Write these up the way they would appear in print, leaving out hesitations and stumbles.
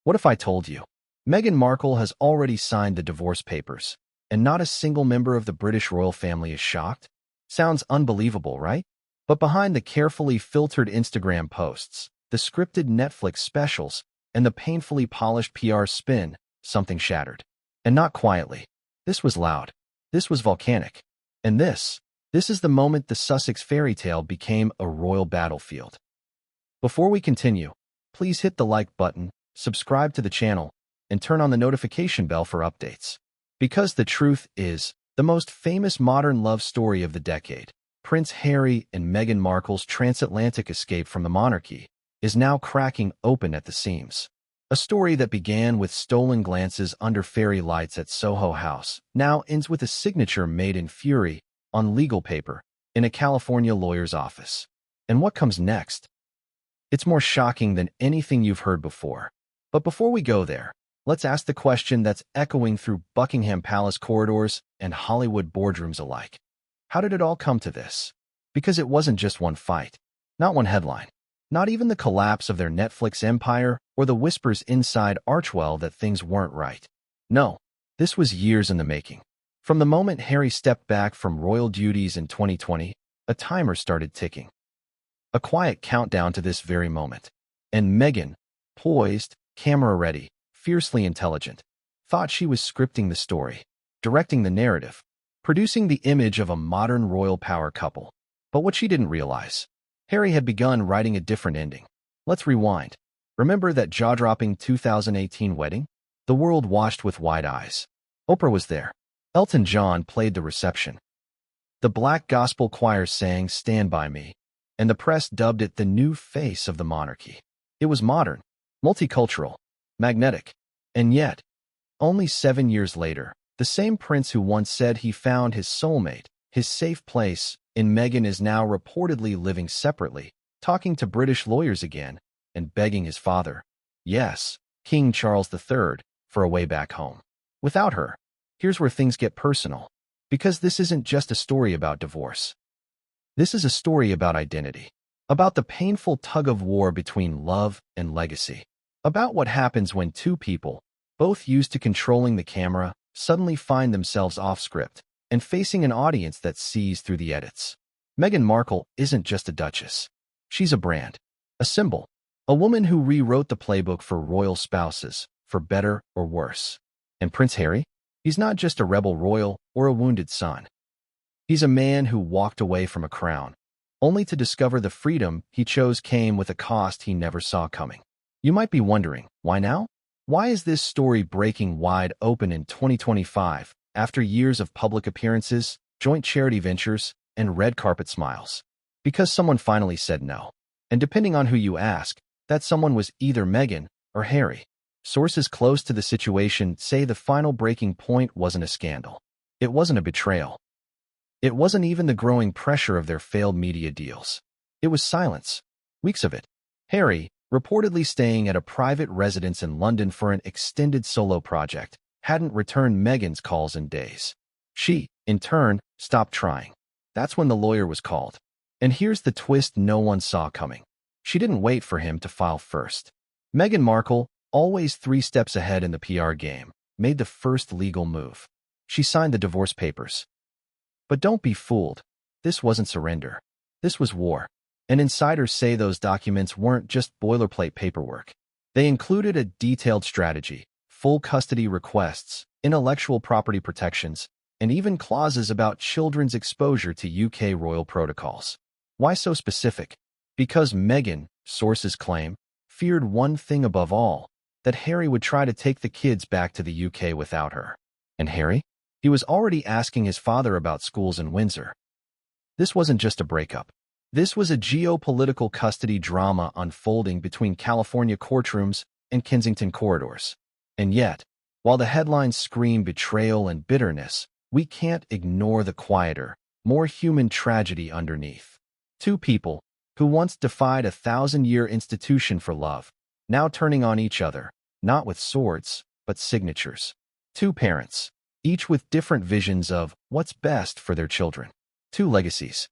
What if I told you? Meghan Markle has already signed the divorce papers, and not a single member of the British royal family is shocked? Sounds unbelievable, right? But behind the carefully filtered Instagram posts, the scripted Netflix specials, and the painfully polished PR spin, something shattered. And not quietly. This was loud. This was volcanic. And this is the moment the Sussex fairy tale became a royal battlefield. Before we continue, please hit the like button, subscribe to the channel, and turn on the notification bell for updates. Because the truth is, the most famous modern love story of the decade, Prince Harry and Meghan Markle's transatlantic escape from the monarchy, is now cracking open at the seams. A story that began with stolen glances under fairy lights at Soho House now ends with a signature made in fury on legal paper in a California lawyer's office. And what comes next? It's more shocking than anything you've heard before. But before we go there, let's ask the question that's echoing through Buckingham Palace corridors and Hollywood boardrooms alike. How did it all come to this? Because it wasn't just one fight, not one headline, not even the collapse of their Netflix empire or the whispers inside Archwell that things weren't right. No, this was years in the making. From the moment Harry stepped back from royal duties in 2020, a timer started ticking. A quiet countdown to this very moment. And Meghan, poised, camera ready, fiercely intelligent, thought she was scripting the story, directing the narrative, producing the image of a modern royal power couple. But what she didn't realize, Harry had begun writing a different ending. Let's rewind. Remember that jaw-dropping 2018 wedding? The world watched with wide eyes. Oprah was there. Elton John played the reception. The Black Gospel Choir sang "Stand By Me," and the press dubbed it the new face of the monarchy. It was modern, multicultural, magnetic. And yet, only 7 years later, the same prince who once said he found his soulmate, his safe place, in Meghan is now reportedly living separately, talking to British lawyers again, and begging his father, yes, King Charles III, for a way back home. Without her, here's where things get personal. Because this isn't just a story about divorce. This is a story about identity. About the painful tug-of-war between love and legacy. About what happens when two people, both used to controlling the camera, suddenly find themselves off-script and facing an audience that sees through the edits. Meghan Markle isn't just a duchess. She's a brand, a symbol, a woman who rewrote the playbook for royal spouses, for better or worse. And Prince Harry? He's not just a rebel royal or a wounded son. He's a man who walked away from a crown, only to discover the freedom he chose came with a cost he never saw coming. You might be wondering, why now? Why is this story breaking wide open in 2025, after years of public appearances, joint charity ventures, and red carpet smiles? Because someone finally said no. And depending on who you ask, that someone was either Meghan or Harry. Sources close to the situation say the final breaking point wasn't a scandal. It wasn't a betrayal. It wasn't even the growing pressure of their failed media deals. It was silence. Weeks of it. Harry, reportedly staying at a private residence in London for an extended solo project, hadn't returned Meghan's calls in days. She, in turn, stopped trying. That's when the lawyer was called. And here's the twist no one saw coming. She didn't wait for him to file first. Meghan Markle, always 3 steps ahead in the PR game, made the first legal move. She signed the divorce papers. But don't be fooled. This wasn't surrender. This was war. And insiders say those documents weren't just boilerplate paperwork. They included a detailed strategy, full custody requests, intellectual property protections, and even clauses about children's exposure to UK royal protocols. Why so specific? Because Meghan, sources claim, feared one thing above all, that Harry would try to take the kids back to the UK without her. And Harry? He was already asking his father about schools in Windsor. This wasn't just a breakup. This was a geopolitical custody drama unfolding between California courtrooms and Kensington corridors. And yet, while the headlines scream betrayal and bitterness, we can't ignore the quieter, more human tragedy underneath. Two people, who once defied a 1,000-year institution for love, now turning on each other, not with swords, but signatures. Two parents, each with different visions of what's best for their children. Two legacies,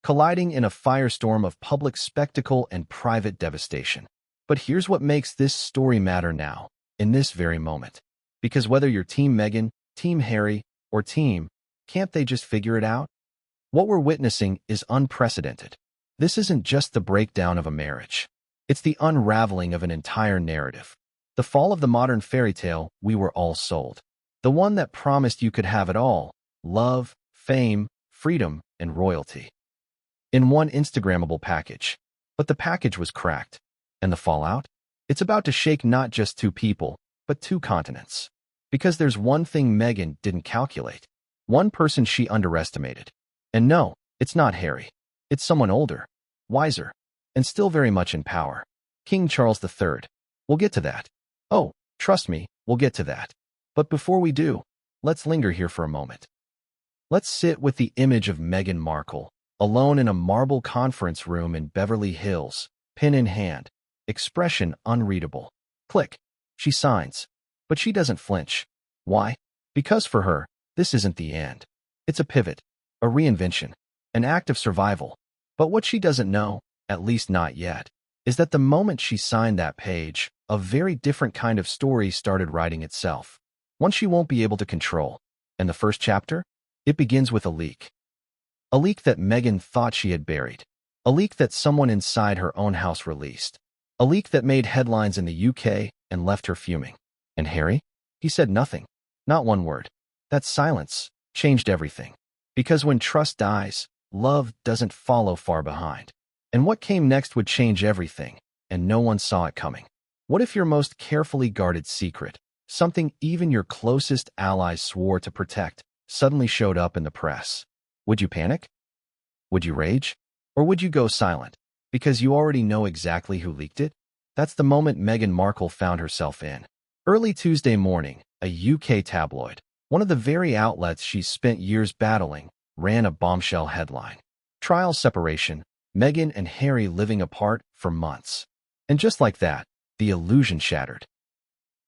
colliding in a firestorm of public spectacle and private devastation. But here's what makes this story matter now, in this very moment. Because whether you're Team Meghan, Team Harry, or can't they just figure it out? What we're witnessing is unprecedented. This isn't just the breakdown of a marriage. It's the unraveling of an entire narrative. The fall of the modern fairy tale we were all sold. The one that promised you could have it all: love, fame, freedom, and royalty, in one Instagrammable package. But the package was cracked. And the fallout? It's about to shake not just two people, but two continents. Because there's one thing Meghan didn't calculate. One person she underestimated. And no, it's not Harry. It's someone older, wiser, and still very much in power. King Charles III. We'll get to that. Oh, trust me, we'll get to that. But before we do, let's linger here for a moment. Let's sit with the image of Meghan Markle, alone in a marble conference room in Beverly Hills, pen in hand, expression unreadable. Click. She signs. But she doesn't flinch. Why? Because for her, this isn't the end. It's a pivot, a reinvention, an act of survival. But what she doesn't know, at least not yet, is that the moment she signed that page, a very different kind of story started writing itself. One she won't be able to control. And the first chapter? It begins with a leak. A leak that Meghan thought she had buried. A leak that someone inside her own house released. A leak that made headlines in the UK and left her fuming. And Harry? He said nothing. Not one word. That silence changed everything. Because when trust dies, love doesn't follow far behind. And what came next would change everything, and no one saw it coming. What if your most carefully guarded secret, something even your closest allies swore to protect, suddenly showed up in the press? Would you panic? Would you rage? Or would you go silent? Because you already know exactly who leaked it? That's the moment Meghan Markle found herself in. Early Tuesday morning, a UK tabloid, one of the very outlets she's spent years battling, ran a bombshell headline. Trial separation, Meghan and Harry living apart for months. And just like that, the illusion shattered.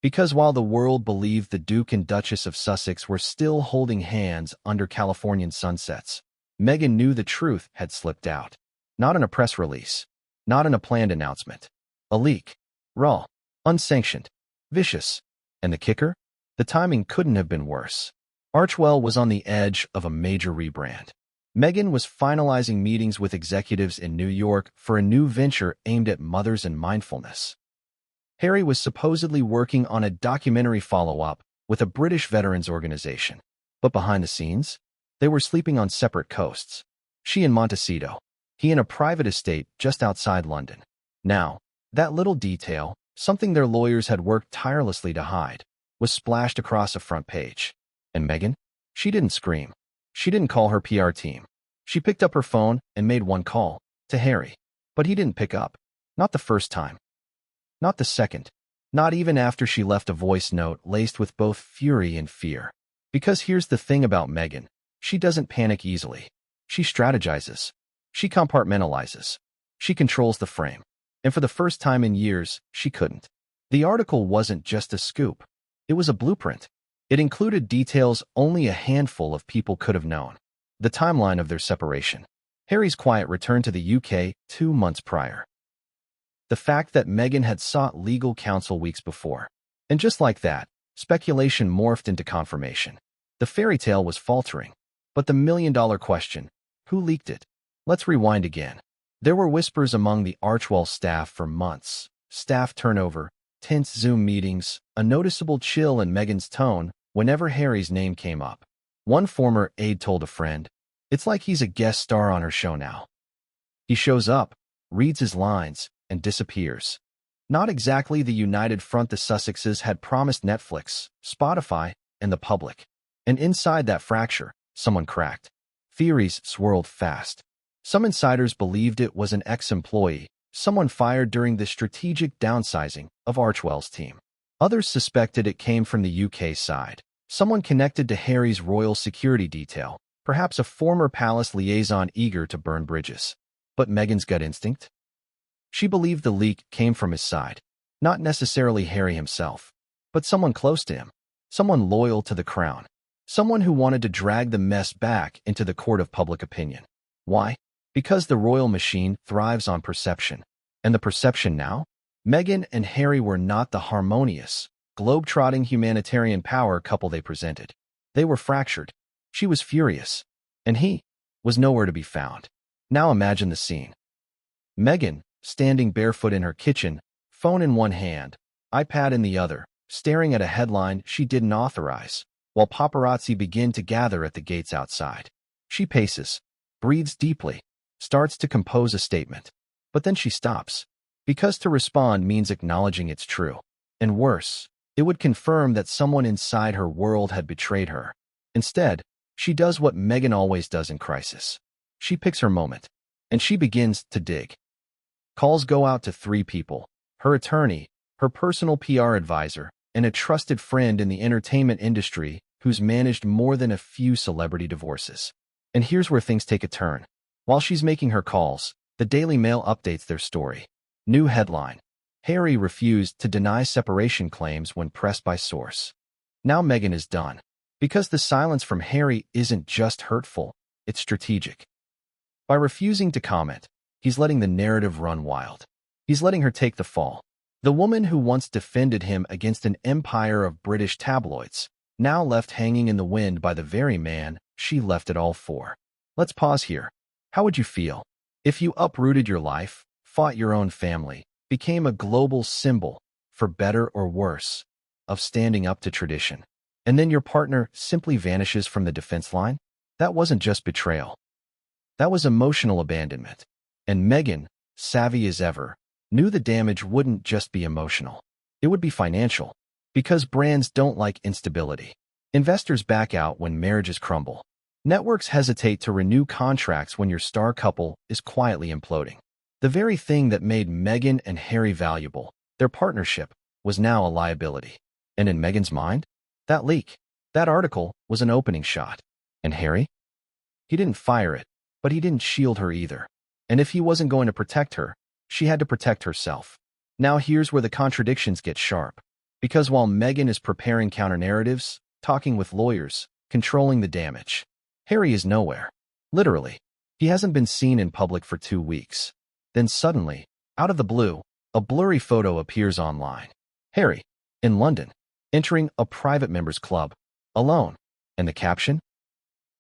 Because while the world believed the Duke and Duchess of Sussex were still holding hands under Californian sunsets, Meghan knew the truth had slipped out. Not in a press release, not in a planned announcement. A leak. Raw. Unsanctioned. Vicious. And the kicker? The timing couldn't have been worse. Archewell was on the edge of a major rebrand. Meghan was finalizing meetings with executives in New York for a new venture aimed at mothers and mindfulness. Harry was supposedly working on a documentary follow-up with a British veterans organization. But behind the scenes, they were sleeping on separate coasts. She in Montecito, he in a private estate just outside London. Now, that little detail, something their lawyers had worked tirelessly to hide, was splashed across a front page. And Meghan? She didn't scream. She didn't call her PR team. She picked up her phone and made one call, to Harry. But he didn't pick up. Not the first time. Not the second. Not even after she left a voice note laced with both fury and fear. Because here's the thing about Meghan. She doesn't panic easily. She strategizes. She compartmentalizes. She controls the frame. And for the first time in years, she couldn't. The article wasn't just a scoop. It was a blueprint. It included details only a handful of people could have known. The timeline of their separation. Harry's quiet return to the UK 2 months prior. The fact that Meghan had sought legal counsel weeks before. And just like that, speculation morphed into confirmation. The fairy tale was faltering. But the million-dollar question, who leaked it? Let's rewind again. There were whispers among the Archewell staff for months. Staff turnover, tense Zoom meetings, a noticeable chill in Meghan's tone whenever Harry's name came up. One former aide told a friend, "It's like he's a guest star on her show now. He shows up, reads his lines, and disappears." Not exactly the united front the Sussexes had promised Netflix, Spotify, and the public. And inside that fracture, someone cracked. Theories swirled fast. Some insiders believed it was an ex-employee, someone fired during the strategic downsizing of Archewell's team. Others suspected it came from the UK side, someone connected to Harry's royal security detail, perhaps a former palace liaison eager to burn bridges. But Meghan's gut instinct? She believed the leak came from his side, not necessarily Harry himself, but someone close to him, someone loyal to the crown, someone who wanted to drag the mess back into the court of public opinion. Why? Because the royal machine thrives on perception. And the perception now? Meghan and Harry were not the harmonious, globe-trotting humanitarian power couple they presented. They were fractured. She was furious, and he was nowhere to be found. Now imagine the scene. Meghan, standing barefoot in her kitchen, phone in one hand, iPad in the other, staring at a headline she didn't authorize, while paparazzi begin to gather at the gates outside. She paces, breathes deeply, starts to compose a statement. But then she stops, because to respond means acknowledging it's true. And worse, it would confirm that someone inside her world had betrayed her. Instead, she does what Meghan always does in crisis. She picks her moment, and she begins to dig. Calls go out to 3 people: her attorney, her personal PR advisor, and a trusted friend in the entertainment industry who's managed more than a few celebrity divorces. And here's where things take a turn. While she's making her calls, the Daily Mail updates their story. New headline: Harry refused to deny separation claims when pressed by source. Now Meghan is done. Because the silence from Harry isn't just hurtful, it's strategic. By refusing to comment, he's letting the narrative run wild. He's letting her take the fall. The woman who once defended him against an empire of British tabloids, now left hanging in the wind by the very man she left it all for. Let's pause here. How would you feel if you uprooted your life, fought your own family, became a global symbol, for better or worse, of standing up to tradition, and then your partner simply vanishes from the defense line? That wasn't just betrayal. That was emotional abandonment. And Meghan, savvy as ever, knew the damage wouldn't just be emotional. It would be financial. Because brands don't like instability. Investors back out when marriages crumble. Networks hesitate to renew contracts when your star couple is quietly imploding. The very thing that made Meghan and Harry valuable, their partnership, was now a liability. And in Meghan's mind, that leak, that article, was an opening shot. And Harry? He didn't fire it, but he didn't shield her either. And if he wasn't going to protect her, she had to protect herself. Now here's where the contradictions get sharp. Because while Meghan is preparing counter-narratives, talking with lawyers, controlling the damage, Harry is nowhere. Literally. He hasn't been seen in public for 2 weeks. Then suddenly, out of the blue, a blurry photo appears online. Harry, in London, entering a private members club, alone. And the caption?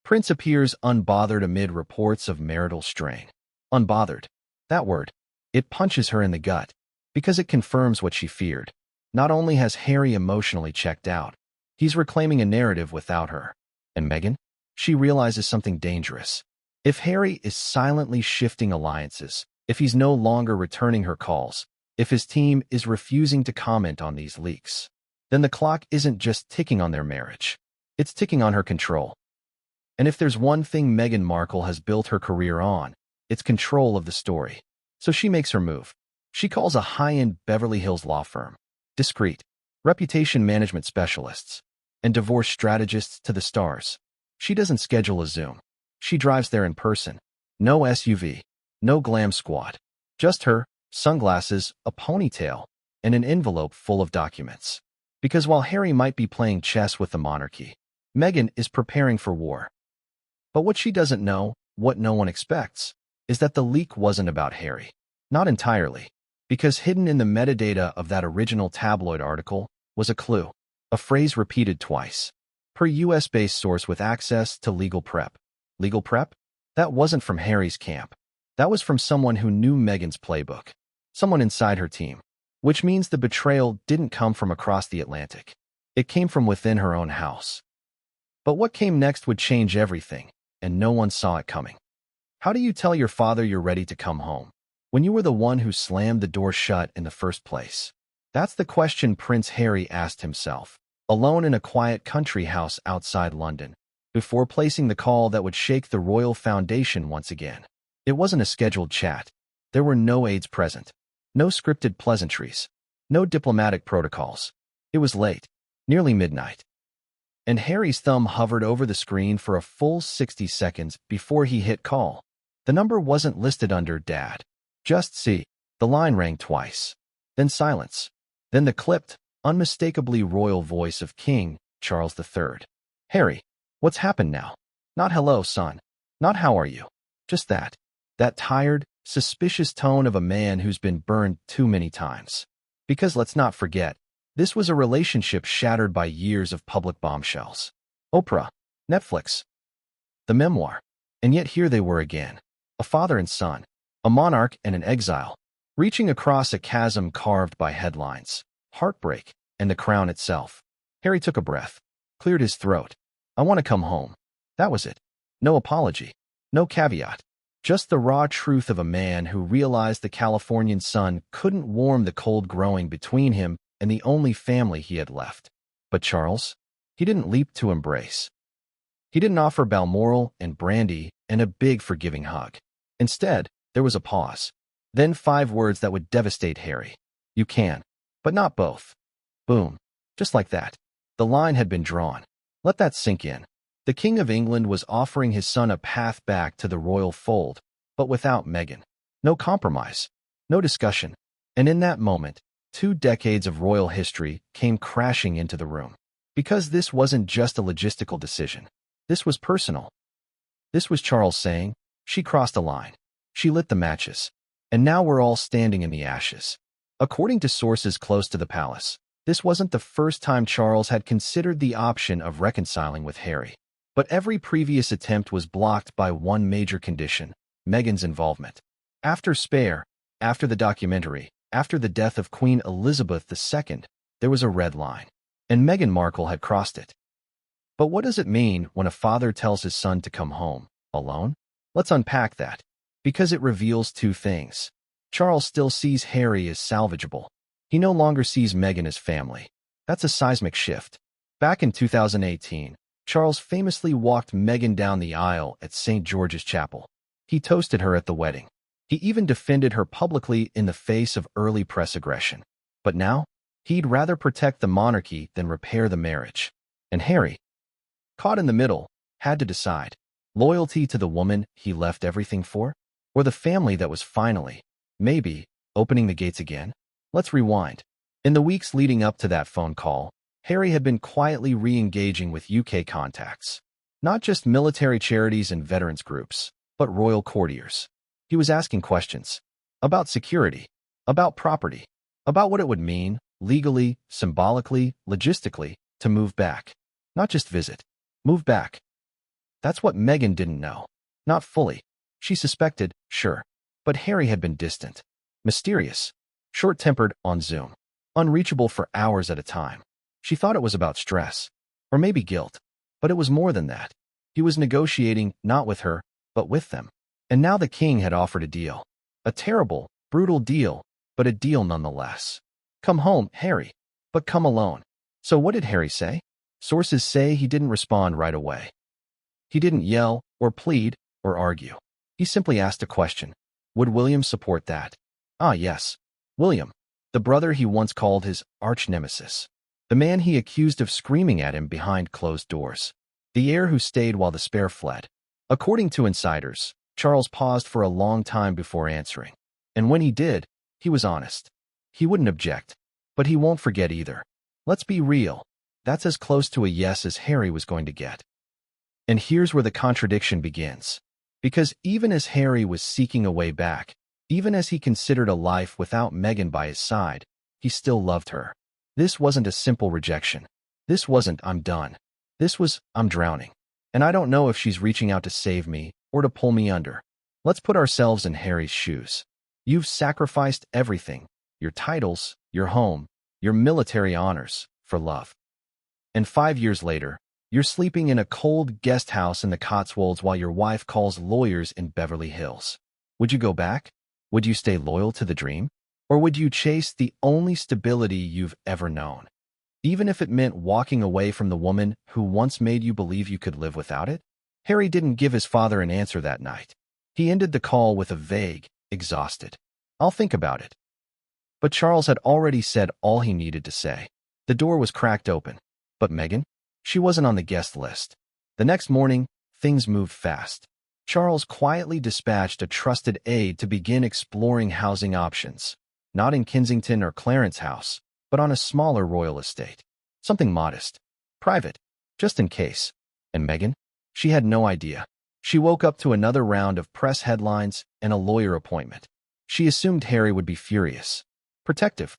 Prince appears unbothered amid reports of marital strain. Unbothered. That word. It punches her in the gut, because it confirms what she feared. Not only has Harry emotionally checked out, he's reclaiming a narrative without her. And Meghan? She realizes something dangerous. If Harry is silently shifting alliances, if he's no longer returning her calls, if his team is refusing to comment on these leaks, then the clock isn't just ticking on their marriage. It's ticking on her control. And if there's one thing Meghan Markle has built her career on, it's control of the story. So she makes her move. She calls a high-end Beverly Hills law firm, discreet, reputation management specialists, and divorce strategists to the stars. She doesn't schedule a Zoom. She drives there in person. No SUV, no glam squad. Just her, sunglasses, a ponytail, and an envelope full of documents. Because while Harry might be playing chess with the monarchy, Meghan is preparing for war. But what she doesn't know, what no one expects, is that the leak wasn't about Harry. Not entirely. Because hidden in the metadata of that original tabloid article was a clue, a phrase repeated twice. Per US-based source with access to legal prep. Legal prep? That wasn't from Harry's camp. That was from someone who knew Meghan's playbook. Someone inside her team. Which means the betrayal didn't come from across the Atlantic. It came from within her own house. But what came next would change everything, and no one saw it coming. How do you tell your father you're ready to come home, when you were the one who slammed the door shut in the first place? That's the question Prince Harry asked himself, alone in a quiet country house outside London, before placing the call that would shake the royal foundation once again. It wasn't a scheduled chat. There were no aides present, no scripted pleasantries, no diplomatic protocols. It was late, nearly midnight. And Harry's thumb hovered over the screen for a full 60 seconds before he hit call. The number wasn't listed under Dad. Just C. The line rang twice. Then silence. Then the clipped, unmistakably royal voice of King Charles III. Harry, what's happened now? Not hello, son. Not how are you. Just that. That tired, suspicious tone of a man who's been burned too many times. Because let's not forget, this was a relationship shattered by years of public bombshells. Oprah, Netflix, the memoir. And yet here they were again, a father and son, a monarch and an exile, reaching across a chasm carved by headlines, heartbreak, and the crown itself. Harry took a breath, cleared his throat. I want to come home. That was it. No apology. No caveat. Just the raw truth of a man who realized the Californian sun couldn't warm the cold growing between him and the only family he had left. But Charles? He didn't leap to embrace. He didn't offer Balmoral and brandy and a big forgiving hug. Instead, there was a pause. Then 5 words that would devastate Harry. You can, but not both. Boom. Just like that. The line had been drawn. Let that sink in. The King of England was offering his son a path back to the royal fold, but without Meghan. No compromise. No discussion. And in that moment, 2 decades of royal history came crashing into the room. Because this wasn't just a logistical decision. This was personal. This was Charles saying, she crossed a line. She lit the matches. And now we're all standing in the ashes. According to sources close to the palace, this wasn't the first time Charles had considered the option of reconciling with Harry. But every previous attempt was blocked by one major condition: Meghan's involvement. After Spare, after the documentary, after the death of Queen Elizabeth II, there was a red line. And Meghan Markle had crossed it. But what does it mean when a father tells his son to come home, alone? Let's unpack that. Because it reveals 2 things. Charles still sees Harry as salvageable. He no longer sees Meghan as family. That's a seismic shift. Back in 2018, Charles famously walked Meghan down the aisle at St. George's Chapel. He toasted her at the wedding. He even defended her publicly in the face of early press aggression. But now, he'd rather protect the monarchy than repair the marriage. And Harry, caught in the middle, had to decide: loyalty to the woman he left everything for, or the family that was finally, maybe, opening the gates again? Let's rewind. In the weeks leading up to that phone call, Harry had been quietly re-engaging with UK contacts. Not just military charities and veterans groups, but royal courtiers. He was asking questions about security, about property, about what it would mean, legally, symbolically, logistically, to move back. Not just visit. Move back. That's what Meghan didn't know. Not fully. She suspected, sure. But Harry had been distant, mysterious, short-tempered on Zoom, unreachable for hours at a time. She thought it was about stress, or maybe guilt. But it was more than that. He was negotiating not with her, but with them. And now the king had offered a deal. A terrible, brutal deal, but a deal nonetheless. Come home, Harry. But come alone. So what did Harry say? Sources say he didn't respond right away. He didn't yell, or plead, or argue. He simply asked a question. Would William support that? Ah, yes. William. The brother he once called his arch-nemesis. The man he accused of screaming at him behind closed doors. The heir who stayed while the Spare fled. According to insiders, Charles paused for a long time before answering. And when he did, he was honest. He wouldn't object. But he won't forget either. Let's be real. That's as close to a yes as Harry was going to get. And here's where the contradiction begins. Because even as Harry was seeking a way back, even as he considered a life without Meghan by his side, he still loved her. This wasn't a simple rejection. This wasn't "I'm done." This was "I'm drowning. And I don't know if she's reaching out to save me or to pull me under." Let's put ourselves in Harry's shoes. You've sacrificed everything, your titles, your home, your military honors, for love. And 5 years later, you're sleeping in a cold guest house in the Cotswolds while your wife calls lawyers in Beverly Hills. Would you go back? Would you stay loyal to the dream? Or would you chase the only stability you've ever known? Even if it meant walking away from the woman who once made you believe you could live without it? Harry didn't give his father an answer that night. He ended the call with a vague, exhausted, "I'll think about it." But Charles had already said all he needed to say. The door was cracked open. But Meghan? She wasn't on the guest list. The next morning, things moved fast. Charles quietly dispatched a trusted aide to begin exploring housing options. Not in Kensington or Clarence House, but on a smaller royal estate. Something modest. Private. Just in case. And Meghan? She had no idea. She woke up to another round of press headlines and a lawyer appointment. She assumed Harry would be furious. Protective.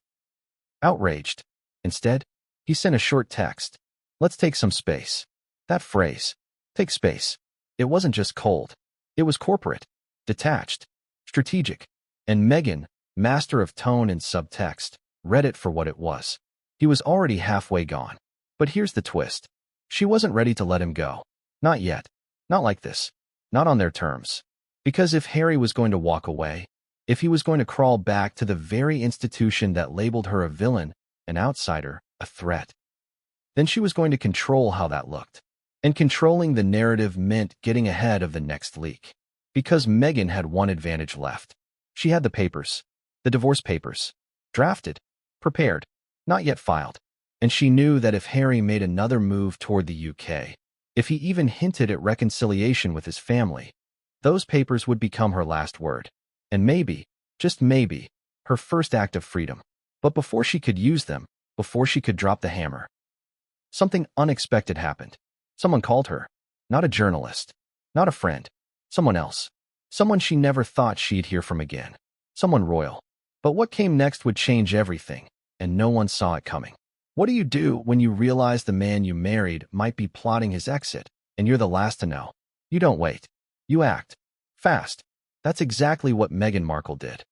outraged. Instead, he sent a short text. Let's take some space. That phrase, take space, it wasn't just cold. It was corporate, detached, strategic. And Meghan, master of tone and subtext, read it for what it was. He was already halfway gone. But here's the twist. She wasn't ready to let him go. Not yet. Not like this. Not on their terms. Because if Harry was going to walk away, if he was going to crawl back to the very institution that labeled her a villain, an outsider, a threat, then she was going to control how that looked. And controlling the narrative meant getting ahead of the next leak. Because Meghan had one advantage left. She had the papers. The divorce papers. Drafted. Prepared. Not yet filed. And she knew that if Harry made another move toward the UK, if he even hinted at reconciliation with his family, those papers would become her last word. And maybe, just maybe, her first act of freedom. But before she could use them, before she could drop the hammer, something unexpected happened. Someone called her. Not a journalist. Not a friend. Someone else. Someone she never thought she'd hear from again. Someone royal. But what came next would change everything, and no one saw it coming. What do you do when you realize the man you married might be plotting his exit, and you're the last to know? You don't wait. You act. Fast. That's exactly what Meghan Markle did.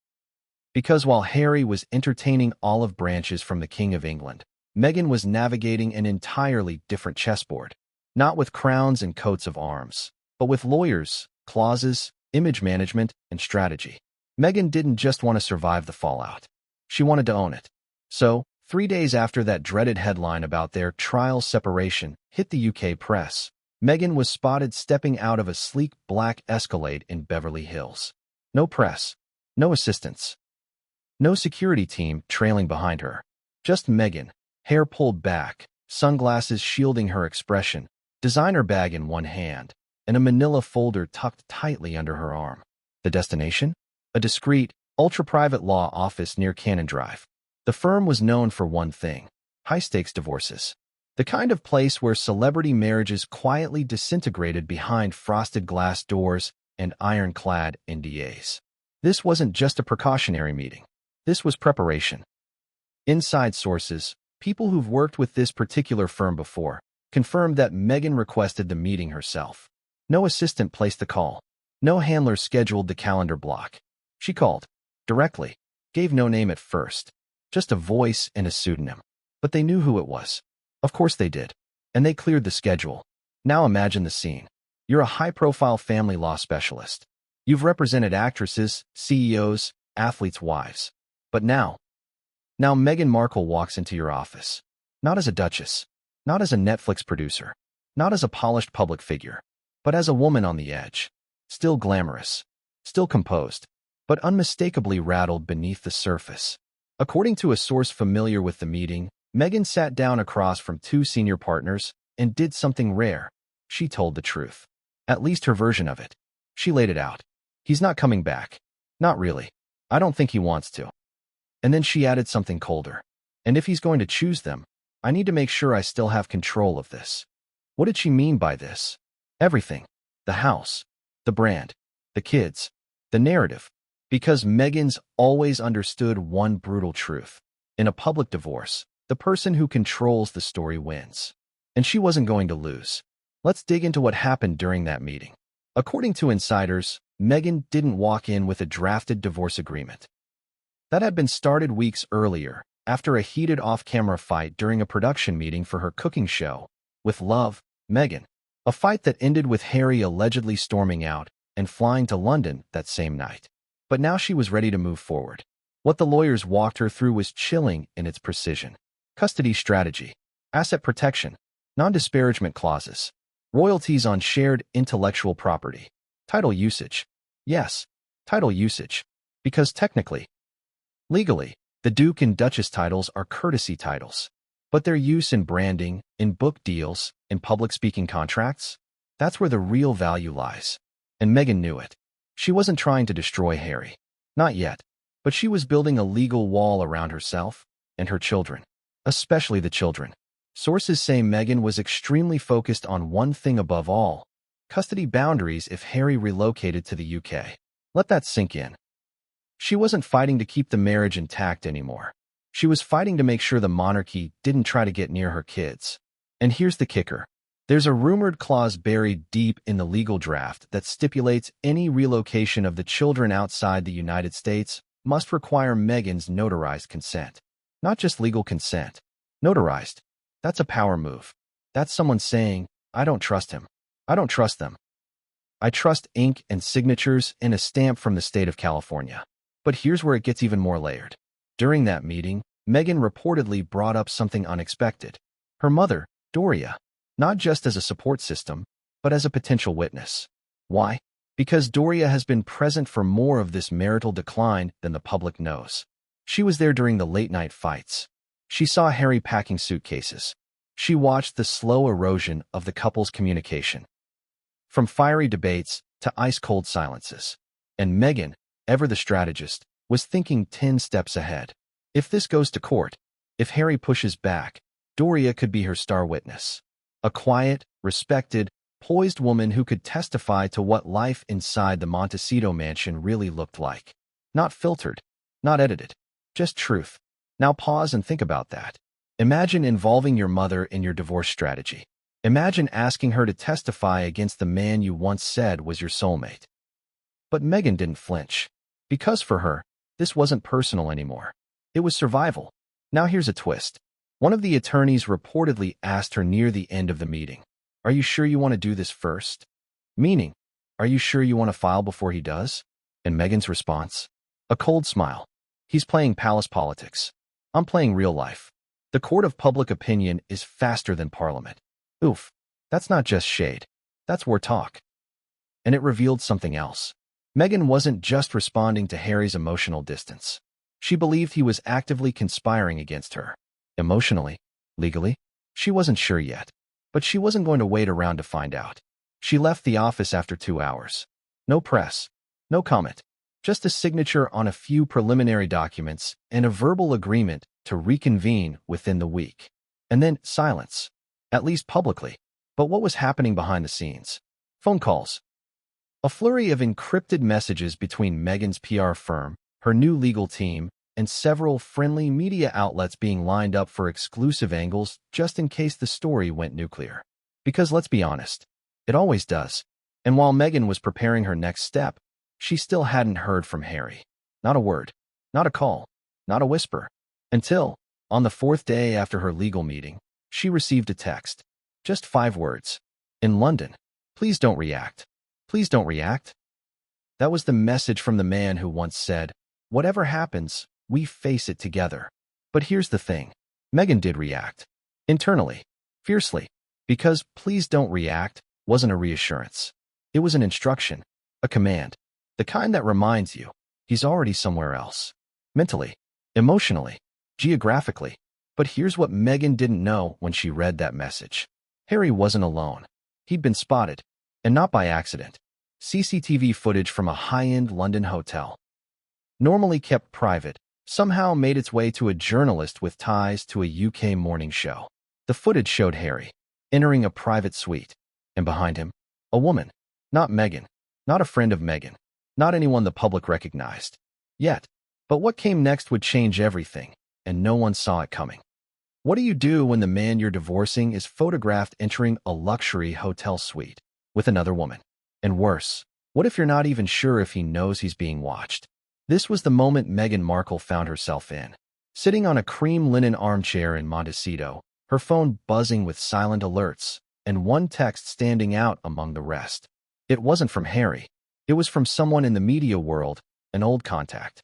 Because while Harry was entertaining olive branches from the King of England, Meghan was navigating an entirely different chessboard. Not with crowns and coats of arms, but with lawyers, clauses, image management, and strategy. Meghan didn't just want to survive the fallout. She wanted to own it. So, 3 days after that dreaded headline about their trial separation hit the UK press, Meghan was spotted stepping out of a sleek black Escalade in Beverly Hills. No press. No assistants. No security team trailing behind her. Just Meghan, hair pulled back, sunglasses shielding her expression, designer bag in one hand, and a manila folder tucked tightly under her arm. The destination? A discreet, ultra-private law office near Cannon Drive. The firm was known for one thing: high-stakes divorces. The kind of place where celebrity marriages quietly disintegrated behind frosted glass doors and ironclad NDAs. This wasn't just a precautionary meeting. This was preparation. Inside sources, people who've worked with this particular firm before, confirmed that Meghan requested the meeting herself. No assistant placed the call. No handler scheduled the calendar block. She called. Directly. Gave no name at first. Just a voice and a pseudonym. But they knew who it was. Of course they did. And they cleared the schedule. Now imagine the scene. You're a high-profile family law specialist. You've represented actresses, CEOs, athletes' wives. But now Meghan Markle walks into your office. Not as a duchess. Not as a Netflix producer. Not as a polished public figure. But as a woman on the edge. Still glamorous. Still composed. But unmistakably rattled beneath the surface. According to a source familiar with the meeting, Meghan sat down across from 2 senior partners and did something rare. She told the truth. At least her version of it. She laid it out. He's not coming back. Not really. I don't think he wants to. And then she added something colder. And if he's going to choose them, I need to make sure I still have control of this. What did she mean by this? Everything. The house. The brand. The kids. The narrative. Because Meghan's always understood one brutal truth. In a public divorce, the person who controls the story wins. And she wasn't going to lose. Let's dig into what happened during that meeting. According to insiders, Meghan didn't walk in with a drafted divorce agreement. That had been started weeks earlier, after a heated off-camera fight during a production meeting for her cooking show, With Love, Meghan. A fight that ended with Harry allegedly storming out and flying to London that same night. But now she was ready to move forward. What the lawyers walked her through was chilling in its precision. Custody strategy, asset protection, non-disparagement clauses, royalties on shared intellectual property, title usage. Yes, title usage. Because technically, legally, the Duke and Duchess titles are courtesy titles. But their use in branding, in book deals, in public speaking contracts, that's where the real value lies. And Meghan knew it. She wasn't trying to destroy Harry. Not yet. But she was building a legal wall around herself and her children. Especially the children. Sources say Meghan was extremely focused on one thing above all: custody boundaries if Harry relocated to the UK. Let that sink in. She wasn't fighting to keep the marriage intact anymore. She was fighting to make sure the monarchy didn't try to get near her kids. And here's the kicker. There's a rumored clause buried deep in the legal draft that stipulates any relocation of the children outside the United States must require Meghan's notarized consent. Not just legal consent. Notarized. That's a power move. That's someone saying, I don't trust him. I don't trust them. I trust ink and signatures and a stamp from the state of California. But here's where it gets even more layered. During that meeting, Meghan reportedly brought up something unexpected. Her mother, Doria. Not just as a support system, but as a potential witness. Why? Because Doria has been present for more of this marital decline than the public knows. She was there during the late-night fights. She saw Harry packing suitcases. She watched the slow erosion of the couple's communication. From fiery debates to ice-cold silences. And Meghan, ever the strategist, was thinking 10 steps ahead. If this goes to court, if Harry pushes back, Doria could be her star witness. A quiet, respected, poised woman who could testify to what life inside the Montecito mansion really looked like. Not filtered, not edited, just truth. Now pause and think about that. Imagine involving your mother in your divorce strategy. Imagine asking her to testify against the man you once said was your soulmate. But Meghan didn't flinch. Because for her, this wasn't personal anymore. It was survival. Now here's a twist. One of the attorneys reportedly asked her near the end of the meeting, "Are you sure you want to do this first?" Meaning, are you sure you want to file before he does? And Meghan's response? A cold smile. He's playing palace politics. I'm playing real life. The court of public opinion is faster than Parliament. Oof, that's not just shade. That's war talk. And it revealed something else. Meghan wasn't just responding to Harry's emotional distance. She believed he was actively conspiring against her. Emotionally, legally, she wasn't sure yet. But she wasn't going to wait around to find out. She left the office after 2 hours. No press, no comment, just a signature on a few preliminary documents and a verbal agreement to reconvene within the week. And then silence, at least publicly. But what was happening behind the scenes? Phone calls. A flurry of encrypted messages between Meghan's PR firm, her new legal team, and several friendly media outlets being lined up for exclusive angles just in case the story went nuclear. Because let's be honest, it always does. And while Meghan was preparing her next step, she still hadn't heard from Harry. Not a word, not a call, not a whisper. Until, on the 4th day after her legal meeting, she received a text. Just 5 words. In London. Please don't react. Please don't react. That was the message from the man who once said, whatever happens, we face it together. But here's the thing. Meghan did react. Internally. Fiercely. Because please don't react wasn't a reassurance. It was an instruction. A command. The kind that reminds you, he's already somewhere else. Mentally. Emotionally. Geographically. But here's what Meghan didn't know when she read that message. Harry wasn't alone. He'd been spotted. And not by accident. CCTV footage from a high-end London hotel. Normally kept private, somehow made its way to a journalist with ties to a UK morning show. The footage showed Harry entering a private suite, and behind him, a woman. Not Meghan, not a friend of Meghan, not anyone the public recognized. Yet, but what came next would change everything, and no one saw it coming. What do you do when the man you're divorcing is photographed entering a luxury hotel suite with another woman? And worse, what if you're not even sure if he knows he's being watched? This was the moment Meghan Markle found herself in. Sitting on a cream linen armchair in Montecito, her phone buzzing with silent alerts, and one text standing out among the rest. It wasn't from Harry. It was from someone in the media world, an old contact.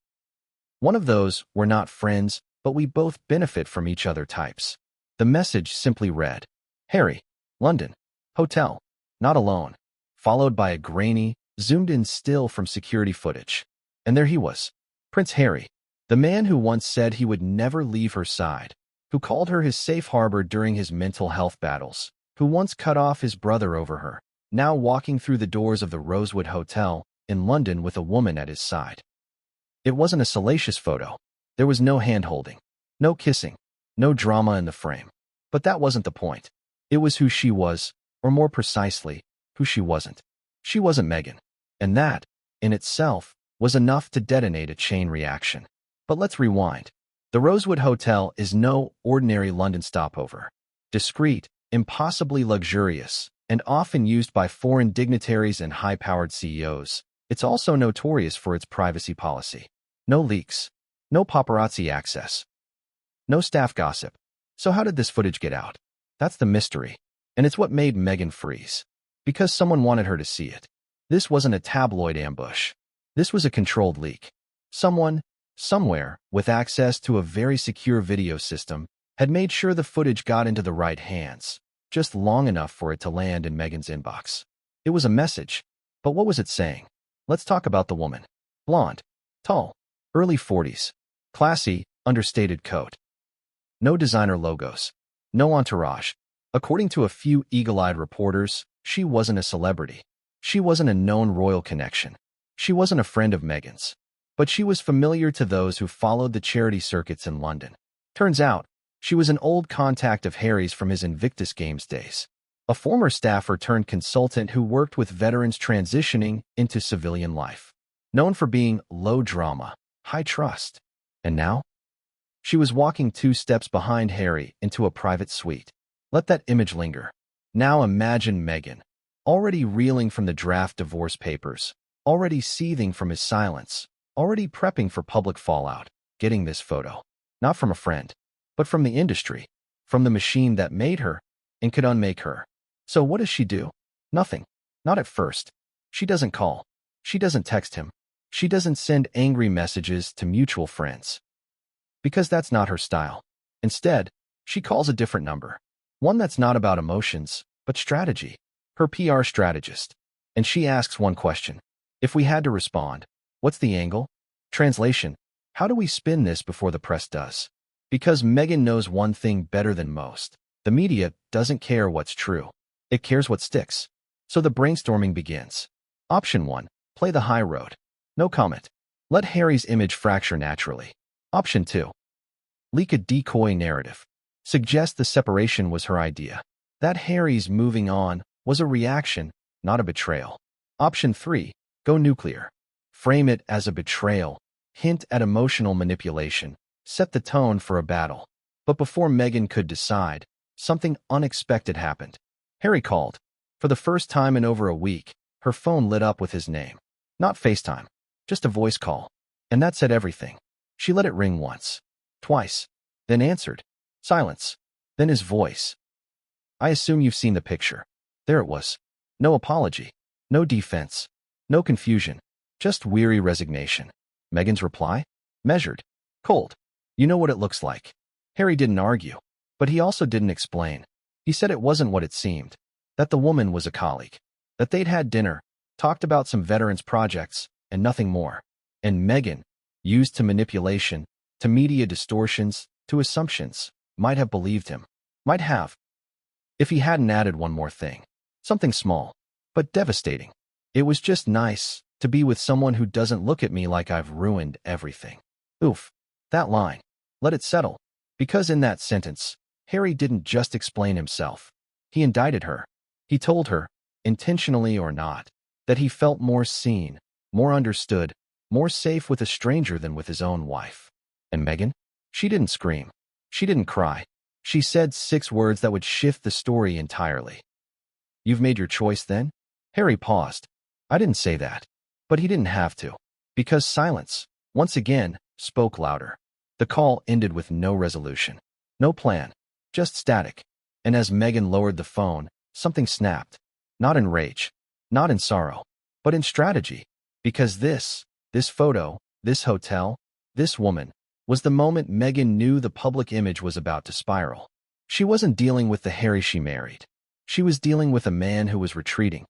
One of those "we're not friends, but we both benefit from each other" types. The message simply read, Harry, London, hotel, not alone, followed by a grainy, zoomed-in still from security footage. And there he was, Prince Harry, the man who once said he would never leave her side, who called her his safe harbor during his mental health battles, who once cut off his brother over her, now walking through the doors of the Rosewood Hotel in London with a woman at his side. It wasn't a salacious photo. There was no hand-holding, no kissing, no drama in the frame. But that wasn't the point. It was who she was, or more precisely, who she wasn't. She wasn't Meghan. And that, in itself, was enough to detonate a chain reaction. But let's rewind. The Rosewood Hotel is no ordinary London stopover. Discreet, impossibly luxurious, and often used by foreign dignitaries and high-powered CEOs, it's also notorious for its privacy policy. No leaks, no paparazzi access, no staff gossip. So how did this footage get out? That's the mystery. And it's what made Meghan freeze. Because someone wanted her to see it. This wasn't a tabloid ambush. This was a controlled leak. Someone, somewhere, with access to a very secure video system, had made sure the footage got into the right hands, just long enough for it to land in Meghan's inbox. It was a message, but what was it saying? Let's talk about the woman. Blonde, tall, early 40s, classy, understated coat. No designer logos, no entourage. According to a few eagle-eyed reporters, she wasn't a celebrity. She wasn't a known royal connection. She wasn't a friend of Meghan's. But she was familiar to those who followed the charity circuits in London. Turns out, she was an old contact of Harry's from his Invictus Games days. A former staffer turned consultant who worked with veterans transitioning into civilian life. Known for being low drama, high trust. And now? She was walking 2 steps behind Harry into a private suite. Let that image linger. Now imagine Meghan, already reeling from the draft divorce papers, already seething from his silence, already prepping for public fallout, getting this photo. Not from a friend, but from the industry, from the machine that made her and could unmake her. So what does she do? Nothing. Not at first. She doesn't call. She doesn't text him. She doesn't send angry messages to mutual friends. Because that's not her style. Instead, she calls a different number. One that's not about emotions, but strategy. Her PR strategist. And she asks one question. If we had to respond, what's the angle? Translation. How do we spin this before the press does? Because Meghan knows one thing better than most. The media doesn't care what's true. It cares what sticks. So the brainstorming begins. Option 1. Play the high road. No comment. Let Harry's image fracture naturally. Option 2. Leak a decoy narrative. Suggest the separation was her idea. That Harry's moving on was a reaction, not a betrayal. Option 3. Go nuclear. Frame it as a betrayal. Hint at emotional manipulation. Set the tone for a battle. But before Meghan could decide, something unexpected happened. Harry called. For the first time in over a week, her phone lit up with his name. Not FaceTime, just a voice call. And that said everything. She let it ring once, twice, then answered. Silence. Then his voice. I assume you've seen the picture. There it was. No apology. No defense. No confusion. Just weary resignation. Meghan's reply? Measured. Cold. You know what it looks like. Harry didn't argue. But he also didn't explain. He said it wasn't what it seemed. That the woman was a colleague. That they'd had dinner, talked about some veterans projects, and nothing more. And Meghan, used to manipulation, to media distortions, to assumptions, might have believed him. Might have. If he hadn't added one more thing. Something small, but devastating. It was just nice to be with someone who doesn't look at me like I've ruined everything. Oof. That line. Let it settle. Because in that sentence, Harry didn't just explain himself. He indicted her. He told her, intentionally or not, that he felt more seen, more understood, more safe with a stranger than with his own wife. And Meghan? She didn't scream. She didn't cry. She said 6 words that would shift the story entirely. You've made your choice then? Harry paused. I didn't say that. But he didn't have to. Because silence, once again, spoke louder. The call ended with no resolution. No plan. Just static. And as Meghan lowered the phone, something snapped. Not in rage. Not in sorrow. But in strategy. Because this photo, this hotel, this woman, was the moment Meghan knew the public image was about to spiral. She wasn't dealing with the Harry she married. She was dealing with a man who was retreating.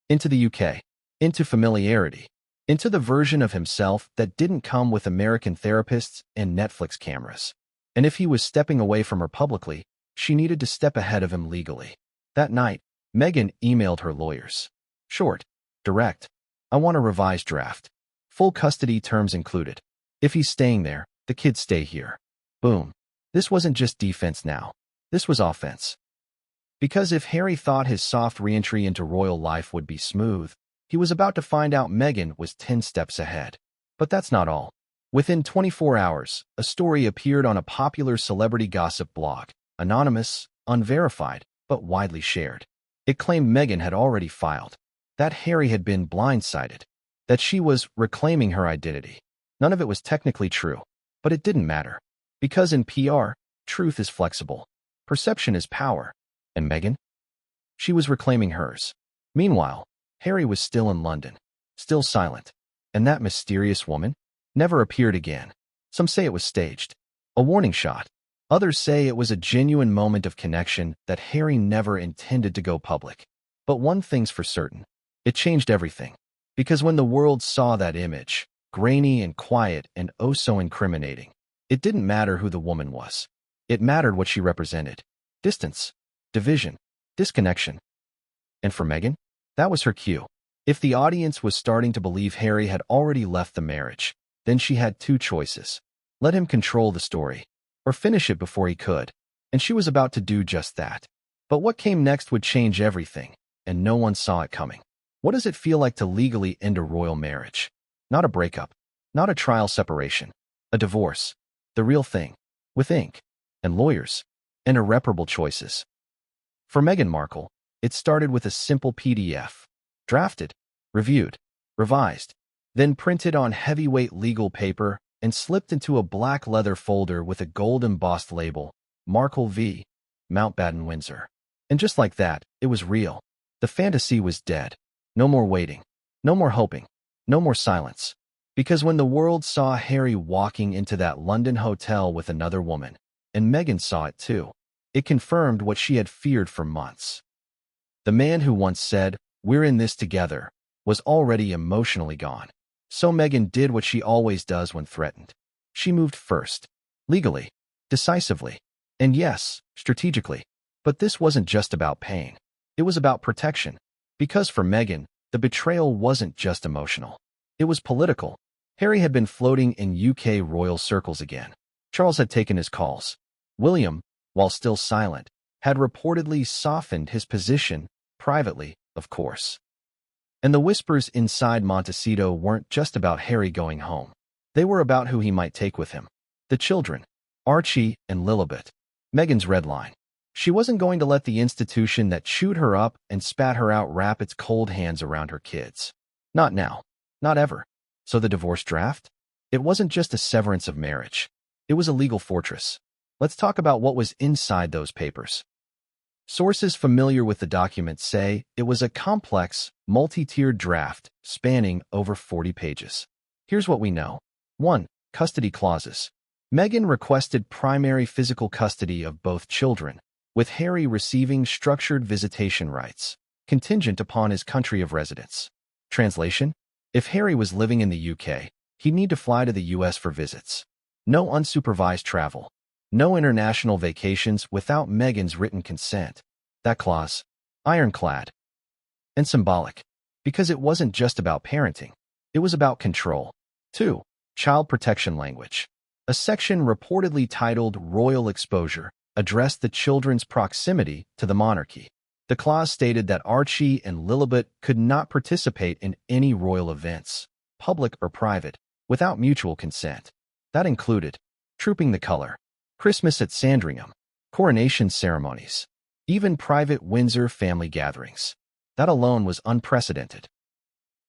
Into the UK. Into familiarity. Into the version of himself that didn't come with American therapists and Netflix cameras. And if he was stepping away from her publicly, she needed to step ahead of him legally. That night, Meghan emailed her lawyers. Short. Direct. I want a revised draft. Full custody terms included. If he's staying there, the kids stay here. Boom. This wasn't just defense now. This was offense. Because if Harry thought his soft re-entry into royal life would be smooth, he was about to find out Meghan was 10 steps ahead. But that's not all. Within 24 hours, a story appeared on a popular celebrity gossip blog, anonymous, unverified, but widely shared. It claimed Meghan had already filed, that Harry had been blindsided, that she was reclaiming her identity. None of it was technically true, but it didn't matter. Because in PR, truth is flexible. Perception is power. And Meghan? She was reclaiming hers. Meanwhile, Harry was still in London, still silent. And that mysterious woman never appeared again. Some say it was staged, a warning shot. Others say it was a genuine moment of connection that Harry never intended to go public. But one thing's for certain. It changed everything. Because when the world saw that image, grainy and quiet and oh so incriminating, it didn't matter who the woman was. It mattered what she represented. Distance, division, disconnection. And for Meghan, that was her cue. If the audience was starting to believe Harry had already left the marriage, then she had two choices. Let him control the story, or finish it before he could. And she was about to do just that. But what came next would change everything, and no one saw it coming. What does it feel like to legally end a royal marriage? Not a breakup, not a trial separation, a divorce. The real thing, with ink, and lawyers, and irreparable choices. For Meghan Markle, it started with a simple PDF, drafted, reviewed, revised, then printed on heavyweight legal paper and slipped into a black leather folder with a gold embossed label, Markle v. Mountbatten Windsor. And just like that, it was real. The fantasy was dead. No more waiting. No more hoping. No more silence. Because when the world saw Harry walking into that London hotel with another woman, and Meghan saw it too, it confirmed what she had feared for months. The man who once said, "We're in this together," was already emotionally gone. So Meghan did what she always does when threatened. She moved first, legally, decisively, and yes, strategically. But this wasn't just about pain. It was about protection. Because for Meghan, the betrayal wasn't just emotional. It was political. Harry had been floating in UK royal circles again. Charles had taken his calls. William, while still silent, had reportedly softened his position, privately, of course. And the whispers inside Montecito weren't just about Harry going home. They were about who he might take with him. The children, Archie and Lilibet. Meghan's red line. She wasn't going to let the institution that chewed her up and spat her out wrap its cold hands around her kids. Not now. Not ever. So the divorce draft? It wasn't just a severance of marriage. It was a legal fortress. Let's talk about what was inside those papers. Sources familiar with the document say it was a complex, multi-tiered draft spanning over 40 pages. Here's what we know. 1. Custody clauses. Meghan requested primary physical custody of both children, with Harry receiving structured visitation rights, contingent upon his country of residence. Translation? If Harry was living in the UK, he'd need to fly to the US for visits. No unsupervised travel. No international vacations without Meghan's written consent. That clause, ironclad. And symbolic. Because it wasn't just about parenting. It was about control. 2. Child protection language. A section reportedly titled Royal Exposure addressed the children's proximity to the monarchy. The clause stated that Archie and Lilibet could not participate in any royal events, public or private, without mutual consent. That included trooping the color, Christmas at Sandringham, coronation ceremonies, even private Windsor family gatherings. That alone was unprecedented.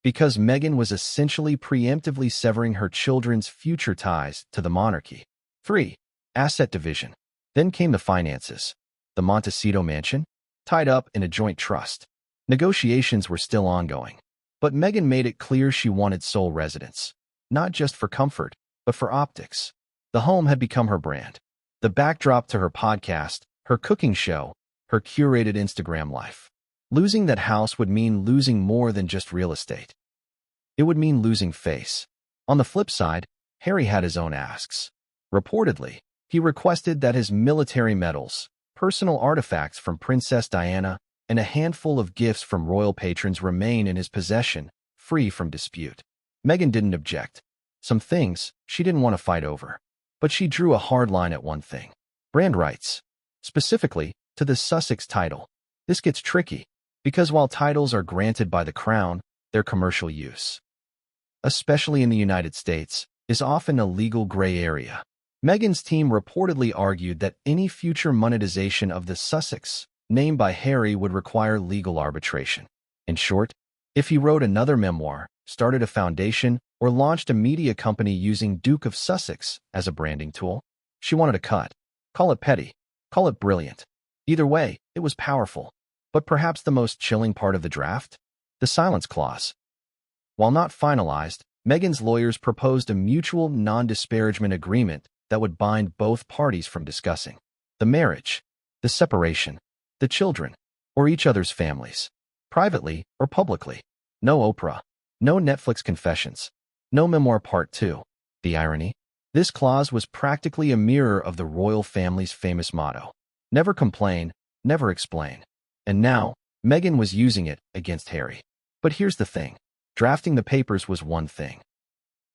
Because Meghan was essentially preemptively severing her children's future ties to the monarchy. 3. Asset division. Then came the finances. The Montecito mansion, tied up in a joint trust. Negotiations were still ongoing. But Meghan made it clear she wanted sole residence. Not just for comfort, but for optics. The home had become her brand. The backdrop to her podcast, her cooking show, her curated Instagram life. Losing that house would mean losing more than just real estate. It would mean losing face. On the flip side, Harry had his own asks. Reportedly, he requested that his military medals, personal artifacts from Princess Diana, and a handful of gifts from royal patrons remain in his possession, free from dispute. Meghan didn't object. Some things she didn't want to fight over. But she drew a hard line at one thing. Brand rights. Specifically, to the Sussex title. This gets tricky, because while titles are granted by the Crown, they're commercial use. Especially in the United States, is often a legal gray area. Meghan's team reportedly argued that any future monetization of the Sussex name by Harry would require legal arbitration. In short, if he wrote another memoir, started a foundation, or launched a media company using Duke of Sussex as a branding tool, she wanted a cut. Call it petty. Call it brilliant. Either way, it was powerful. But perhaps the most chilling part of the draft? The silence clause. While not finalized, Meghan's lawyers proposed a mutual non-disparagement agreement that would bind both parties from discussing the marriage, the separation, the children, or each other's families, privately or publicly. No Oprah, no Netflix confessions, no memoir part 2. The irony? This clause was practically a mirror of the royal family's famous motto: never complain, never explain. And now, Meghan was using it against Harry. But here's the thing. Drafting the papers was one thing.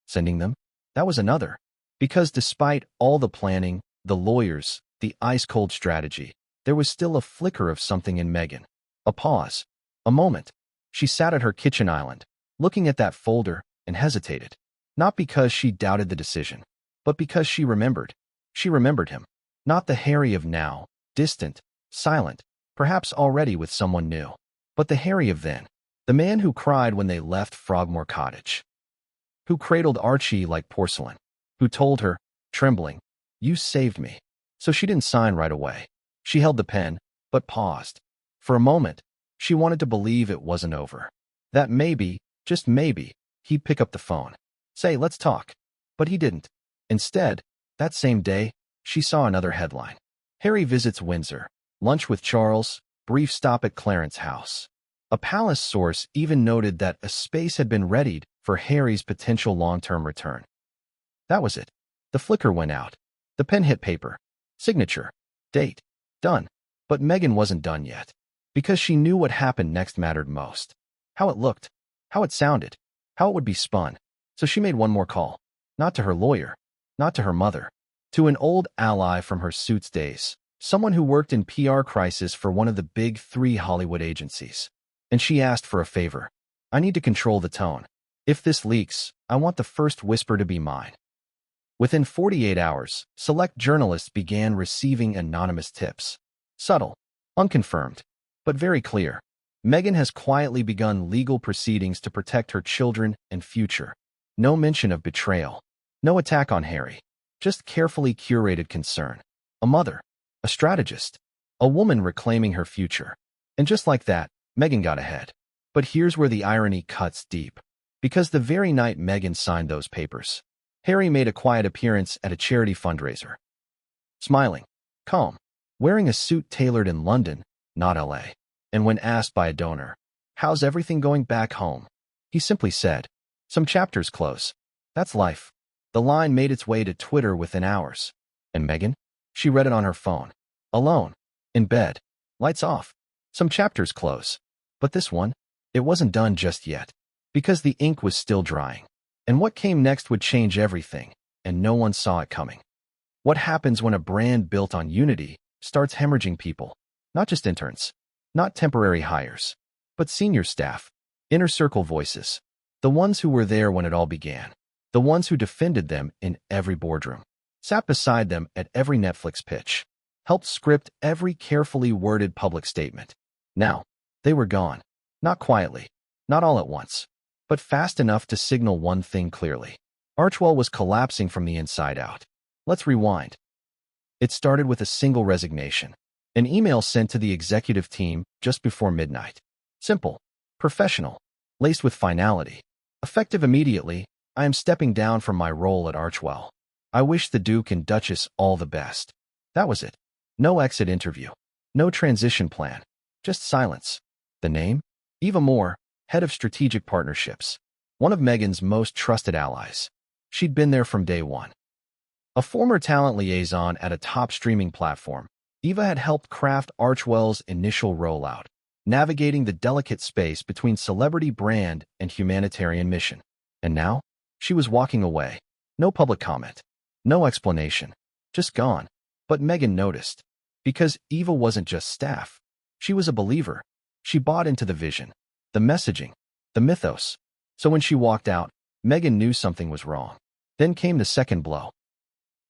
Sending them? That was another. Because despite all the planning, the lawyers, the ice-cold strategy, there was still a flicker of something in Meghan. A pause. A moment. She sat at her kitchen island, looking at that folder, and hesitated. Not because she doubted the decision, but because she remembered. She remembered him. Not the Harry of now, distant, silent, perhaps already with someone new, but the Harry of then. The man who cried when they left Frogmore Cottage. Who cradled Archie like porcelain. Who told her, trembling, "You saved me." So she didn't sign right away. She held the pen, but paused. For a moment, she wanted to believe it wasn't over. That maybe, just maybe, he'd pick up the phone. Say, "Let's talk." But he didn't. Instead, that same day, she saw another headline. Harry visits Windsor. Lunch with Charles. Brief stop at Clarence's house. A palace source even noted that a space had been readied for Harry's potential long-term return. That was it. The flicker went out. The pen hit paper. Signature. Date. Done. But Meghan wasn't done yet. Because she knew what happened next mattered most. How it looked. How it sounded. How it would be spun. So she made one more call. Not to her lawyer. Not to her mother. To an old ally from her Suits days. Someone who worked in PR crisis for one of the big 3 Hollywood agencies. And she asked for a favor. I need to control the tone. If this leaks, I want the first whisper to be mine. Within 48 hours, select journalists began receiving anonymous tips. Subtle, unconfirmed, but very clear. Meghan has quietly begun legal proceedings to protect her children and future. No mention of betrayal. No attack on Harry. Just carefully curated concern. A mother. A strategist. A woman reclaiming her future. And just like that, Meghan got ahead. But here's where the irony cuts deep. Because the very night Meghan signed those papers, Harry made a quiet appearance at a charity fundraiser. Smiling, calm, wearing a suit tailored in London, not LA. And when asked by a donor, "How's everything going back home?" he simply said, "Some chapters close. That's life." The line made its way to Twitter within hours. And Meghan? She read it on her phone. Alone. In bed. Lights off. Some chapters close. But this one? It wasn't done just yet. Because the ink was still drying. And what came next would change everything, and no one saw it coming. What happens when a brand built on unity starts hemorrhaging people? Not just interns. Not temporary hires. But senior staff. Inner circle voices. The ones who were there when it all began. The ones who defended them in every boardroom. Sat beside them at every Netflix pitch. Helped script every carefully worded public statement. Now, they were gone. Not quietly. Not all at once. But fast enough to signal one thing clearly. Archewell was collapsing from the inside out. Let's rewind. It started with a single resignation. An email sent to the executive team just before midnight. Simple. Professional. Laced with finality. Effective immediately. I am stepping down from my role at Archewell. I wish the Duke and Duchess all the best. That was it. No exit interview. No transition plan. Just silence. The name? Eva Moore, head of strategic partnerships. One of Meghan's most trusted allies. She'd been there from day one. A former talent liaison at a top streaming platform, Eva had helped craft Archewell's initial rollout, navigating the delicate space between celebrity brand and humanitarian mission. And now, she was walking away. No public comment. No explanation. Just gone. But Meghan noticed. Because Eva wasn't just staff. She was a believer. She bought into the vision, the messaging, the mythos. So when she walked out, Meghan knew something was wrong. Then came the second blow.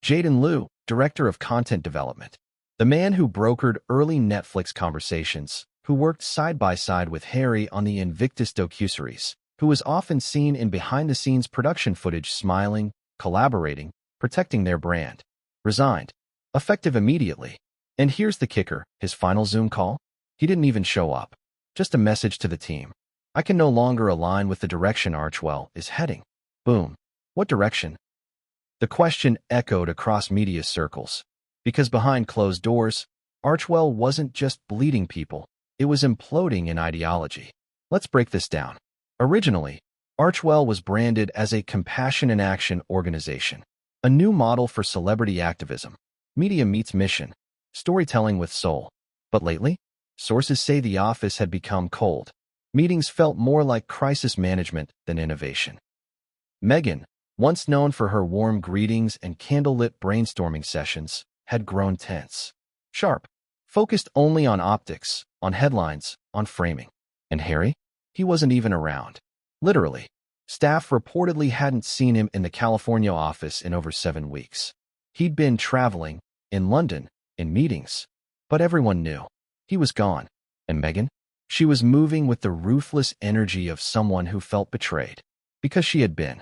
Jaden Liu, director of content development, the man who brokered early Netflix conversations, who worked side by side with Harry on the Invictus docuseries, who was often seen in behind-the-scenes production footage smiling, collaborating, protecting their brand, resigned, effective immediately. And here's the kicker, his final Zoom call? He didn't even show up. Just a message to the team. I can no longer align with the direction Archwell is heading. Boom. What direction? The question echoed across media circles. Because behind closed doors, Archwell wasn't just bleeding people, it was imploding in ideology. Let's break this down. Originally, Archwell was branded as a compassion in action organization, a new model for celebrity activism. Media meets mission, storytelling with soul. But lately, sources say the office had become cold. Meetings felt more like crisis management than innovation. Meghan, once known for her warm greetings and candlelit brainstorming sessions, had grown tense. Sharp, focused only on optics, on headlines, on framing. And Harry? He wasn't even around. Literally. Staff reportedly hadn't seen him in the California office in over 7 weeks. He'd been traveling, in London, in meetings. But everyone knew. He was gone. And Meghan? She was moving with the ruthless energy of someone who felt betrayed. Because she had been.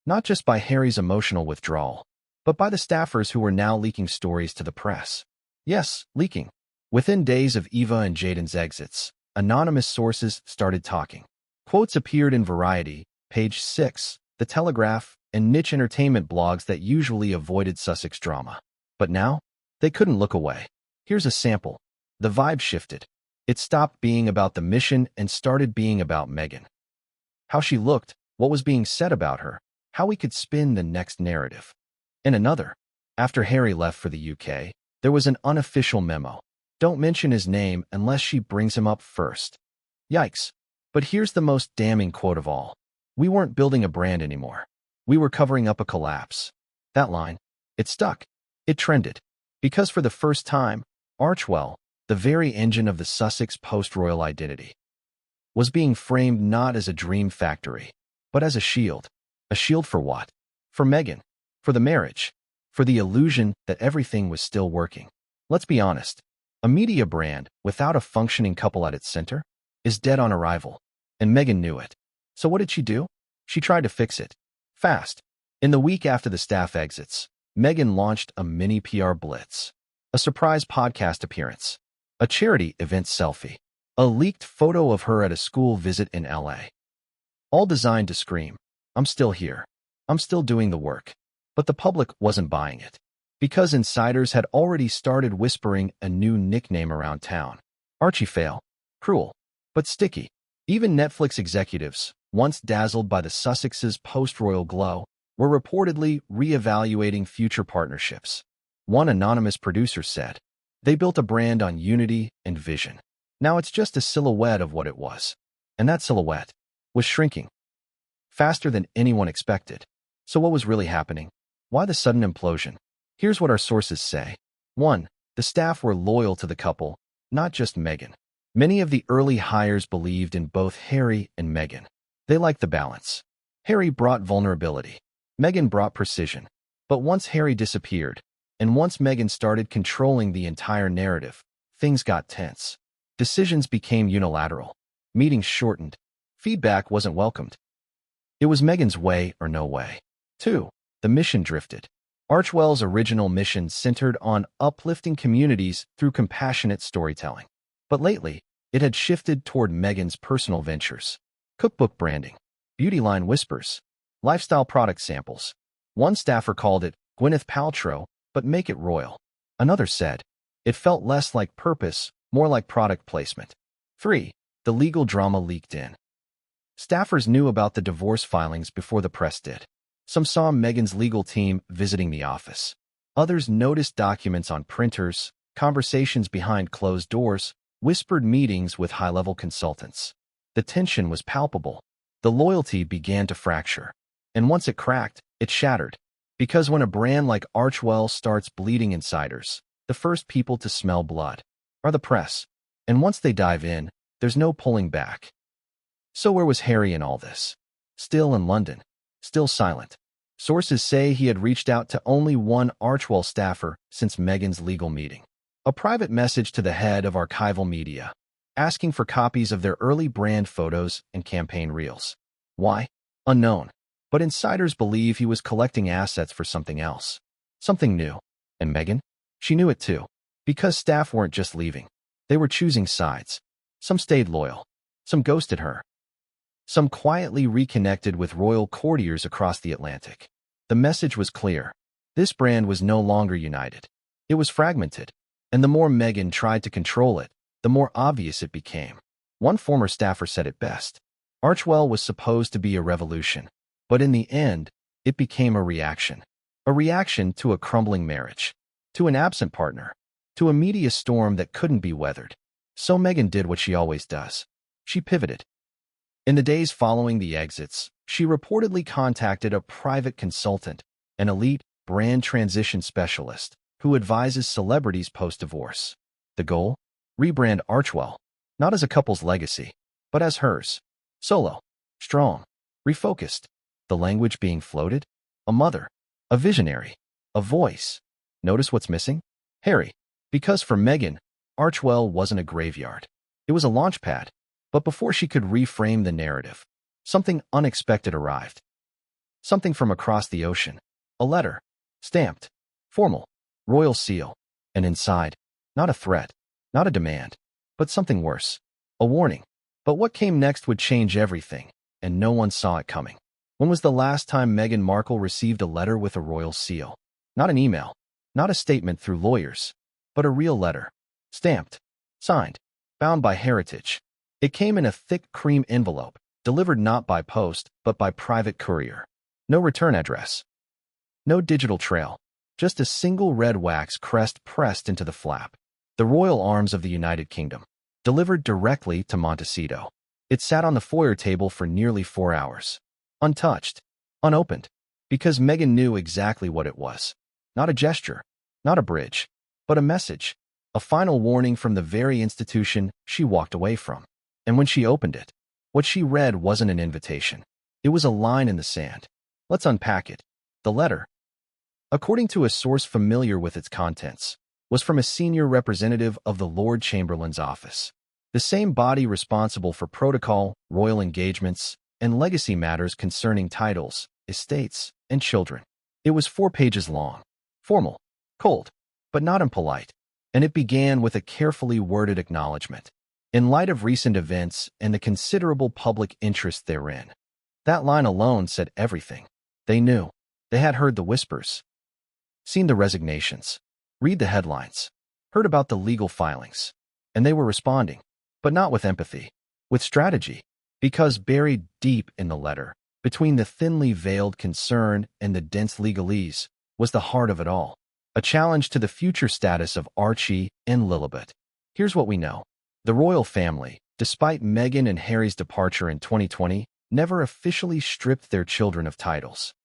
Not just by Harry's emotional withdrawal, but by the staffers who were now leaking stories to the press. Yes, leaking. Within days of Eva and Jaden's exits, anonymous sources started talking. Quotes appeared in Variety, Page 6, The Telegraph, and niche entertainment blogs that usually avoided Sussex drama. But now, they couldn't look away. Here's a sample. The vibe shifted. It stopped being about the mission and started being about Meghan. How she looked, what was being said about her, how we could spin the next narrative. And another. After Harry left for the UK, there was an unofficial memo. Don't mention his name unless she brings him up first. Yikes. But here's the most damning quote of all. We weren't building a brand anymore. We were covering up a collapse. That line, it stuck. It trended. Because for the first time, Archwell, the very engine of the Sussex post-royal identity, was being framed not as a dream factory, but as a shield. A shield for what? For Meghan. For the marriage. For the illusion that everything was still working. Let's be honest. A media brand, without a functioning couple at its center, is dead on arrival. And Meghan knew it. So what did she do? She tried to fix it. Fast. In the week after the staff exits, Meghan launched a mini PR blitz. A surprise podcast appearance. A charity event selfie. A leaked photo of her at a school visit in LA. All designed to scream, I'm still here. I'm still doing the work. But the public wasn't buying it. Because insiders had already started whispering a new nickname around town. Archie Fail. Cruel. But sticky. Even Netflix executives, once dazzled by the Sussex's post-royal glow, were reportedly re-evaluating future partnerships. One anonymous producer said, they built a brand on unity and vision. Now it's just a silhouette of what it was. And that silhouette was shrinking. Faster than anyone expected. So what was really happening? Why the sudden implosion? Here's what our sources say. 1. The staff were loyal to the couple, not just Meghan. Many of the early hires believed in both Harry and Meghan. They liked the balance. Harry brought vulnerability. Meghan brought precision. But once Harry disappeared, and once Meghan started controlling the entire narrative, things got tense. Decisions became unilateral. Meetings shortened. Feedback wasn't welcomed. It was Meghan's way or no way. 2. The mission drifted. Archwell's original mission centered on uplifting communities through compassionate storytelling. But lately, it had shifted toward Meghan's personal ventures. Cookbook branding. Beauty line whispers. Lifestyle product samples. One staffer called it Gwyneth Paltrow, but make it royal. Another said, it felt less like purpose, more like product placement. 3. The legal drama leaked in. Staffers knew about the divorce filings before the press did. Some saw Meghan's legal team visiting the office. Others noticed documents on printers, conversations behind closed doors, whispered meetings with high-level consultants. The tension was palpable. The loyalty began to fracture. And once it cracked, it shattered. Because when a brand like Archwell starts bleeding insiders, the first people to smell blood are the press. And once they dive in, there's no pulling back. So where was Harry in all this? Still in London. Still silent. Sources say he had reached out to only one Archewell staffer since Meghan's legal meeting. A private message to the head of archival media, asking for copies of their early brand photos and campaign reels. Why? Unknown. But insiders believe he was collecting assets for something else. Something new. And Meghan? She knew it too. Because staff weren't just leaving. They were choosing sides. Some stayed loyal. Some ghosted her. Some quietly reconnected with royal courtiers across the Atlantic. The message was clear. This brand was no longer united. It was fragmented. And the more Meghan tried to control it, the more obvious it became. One former staffer said it best. Archewell was supposed to be a revolution. But in the end, it became a reaction. A reaction to a crumbling marriage. To an absent partner. To a media storm that couldn't be weathered. So Meghan did what she always does. She pivoted. In the days following the exits, she reportedly contacted a private consultant, an elite brand transition specialist, who advises celebrities post-divorce. The goal? Rebrand Archewell, not as a couple's legacy, but as hers. Solo. Strong. Refocused. The language being floated? A mother. A visionary. A voice. Notice what's missing? Harry. Because for Meghan, Archewell wasn't a graveyard. It was a launchpad. But before she could reframe the narrative, something unexpected arrived. Something from across the ocean. A letter. Stamped. Formal. Royal seal. And inside, not a threat, not a demand, but something worse. A warning. But what came next would change everything, and no one saw it coming. When was the last time Meghan Markle received a letter with a royal seal? Not an email, not a statement through lawyers, but a real letter. Stamped. Signed. Bound by heritage. It came in a thick cream envelope, delivered not by post, but by private courier. No return address. No digital trail. Just a single red wax crest pressed into the flap. The royal arms of the United Kingdom. Delivered directly to Montecito. It sat on the foyer table for nearly 4 hours. Untouched. Unopened. Because Meghan knew exactly what it was. Not a gesture. Not a bridge. But a message. A final warning from the very institution she walked away from. And when she opened it, what she read wasn't an invitation. It was a line in the sand. Let's unpack it. The letter, according to a source familiar with its contents, was from a senior representative of the Lord Chamberlain's office, the same body responsible for protocol, royal engagements, and legacy matters concerning titles, estates, and children. It was 4 pages long, formal, cold, but not impolite, and it began with a carefully worded acknowledgement. In light of recent events and the considerable public interest therein. That line alone said everything. They knew. They had heard the whispers. Seen the resignations. Read the headlines. Heard about the legal filings. And they were responding. But not with empathy. With strategy. Because buried deep in the letter, between the thinly veiled concern and the dense legalese, was the heart of it all. A challenge to the future status of Archie and Lilibet. Here's what we know. The royal family, despite Meghan and Harry's departure in 2020, never officially stripped their children of titles.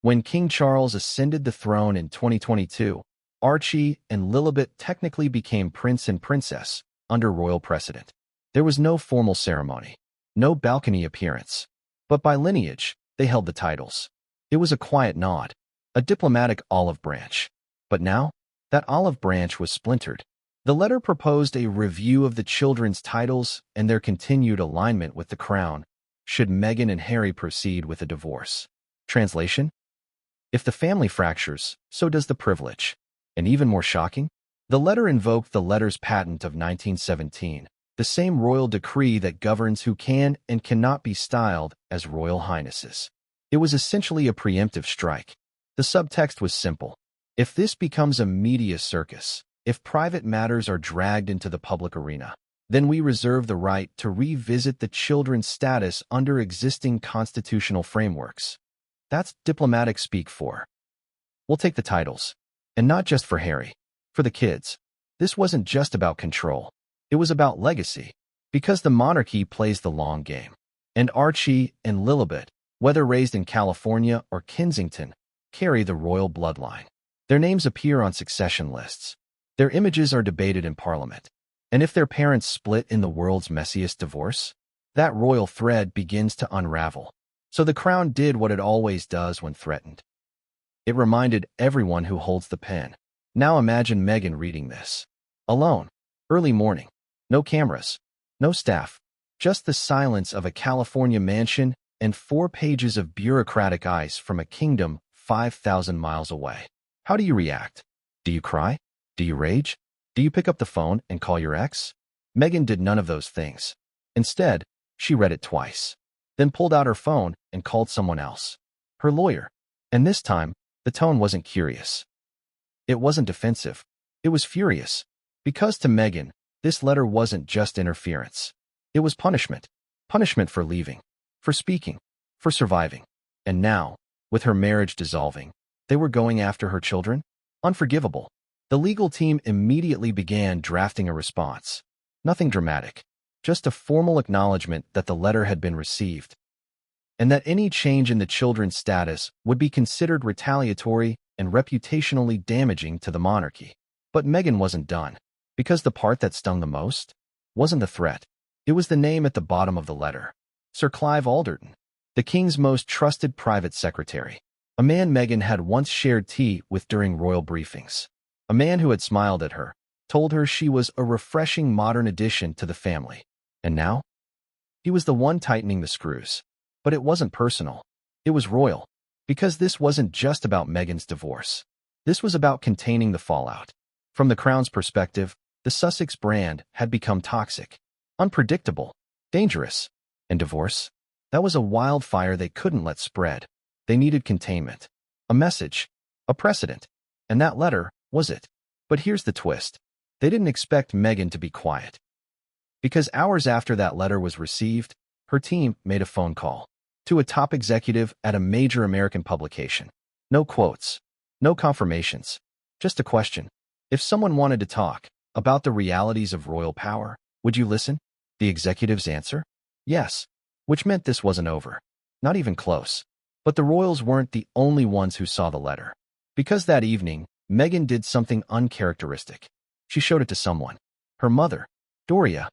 When King Charles ascended the throne in 2022, Archie and Lilibet technically became prince and princess under royal precedent. There was no formal ceremony, no balcony appearance, but by lineage, they held the titles. It was a quiet nod, a diplomatic olive branch. But now, that olive branch was splintered. The letter proposed a review of the children's titles and their continued alignment with the crown, should Meghan and Harry proceed with a divorce. Translation? If the family fractures, so does the privilege. And even more shocking, the letter invoked the letters patent of 1917, the same royal decree that governs who can and cannot be styled as royal highnesses. It was essentially a preemptive strike. The subtext was simple. If this becomes a media circus, if private matters are dragged into the public arena, then we reserve the right to revisit the children's status under existing constitutional frameworks. That's diplomatic speak for. We'll take the titles. And not just for Harry. For the kids. This wasn't just about control. It was about legacy. Because the monarchy plays the long game. And Archie and Lilibet, whether raised in California or Kensington, carry the royal bloodline. Their names appear on succession lists. Their images are debated in Parliament. And if their parents split in the world's messiest divorce, that royal thread begins to unravel. So the crown did what it always does when threatened. It reminded everyone who holds the pen. Now imagine Meghan reading this. Alone. Early morning. No cameras. No staff. Just the silence of a California mansion and 4 pages of bureaucratic ice from a kingdom 5,000 miles away. How do you react? Do you cry? Do you rage? Do you pick up the phone and call your ex? Meghan did none of those things. Instead, she read it twice, then pulled out her phone and called someone else. Her lawyer. And this time, the tone wasn't curious. It wasn't defensive. It was furious. Because to Meghan, this letter wasn't just interference. It was punishment. Punishment for leaving, for speaking, for surviving. And now, with her marriage dissolving, they were going after her children? Unforgivable. The legal team immediately began drafting a response. Nothing dramatic, just a formal acknowledgement that the letter had been received, and that any change in the children's status would be considered retaliatory and reputationally damaging to the monarchy. But Meghan wasn't done, because the part that stung the most wasn't the threat. It was the name at the bottom of the letter. Sir Clive Alderton, the king's most trusted private secretary, a man Meghan had once shared tea with during royal briefings, a man who had smiled at her, told her she was a refreshing modern addition to the family. And now? He was the one tightening the screws. But it wasn't personal. It was royal. Because this wasn't just about Meghan's divorce. This was about containing the fallout. From the crown's perspective, the Sussex brand had become toxic, unpredictable, dangerous. And divorce? That was a wildfire they couldn't let spread. They needed containment. A message. A precedent. And that letter was it. But here's the twist. They didn't expect Meghan to be quiet. Because hours after that letter was received, her team made a phone call to a top executive at a major American publication. No quotes, no confirmations, just a question. If someone wanted to talk about the realities of royal power, would you listen? The executive's answer? Yes, which meant this wasn't over. Not even close. But the royals weren't the only ones who saw the letter. Because that evening, Meghan did something uncharacteristic. She showed it to someone. Her mother, Doria.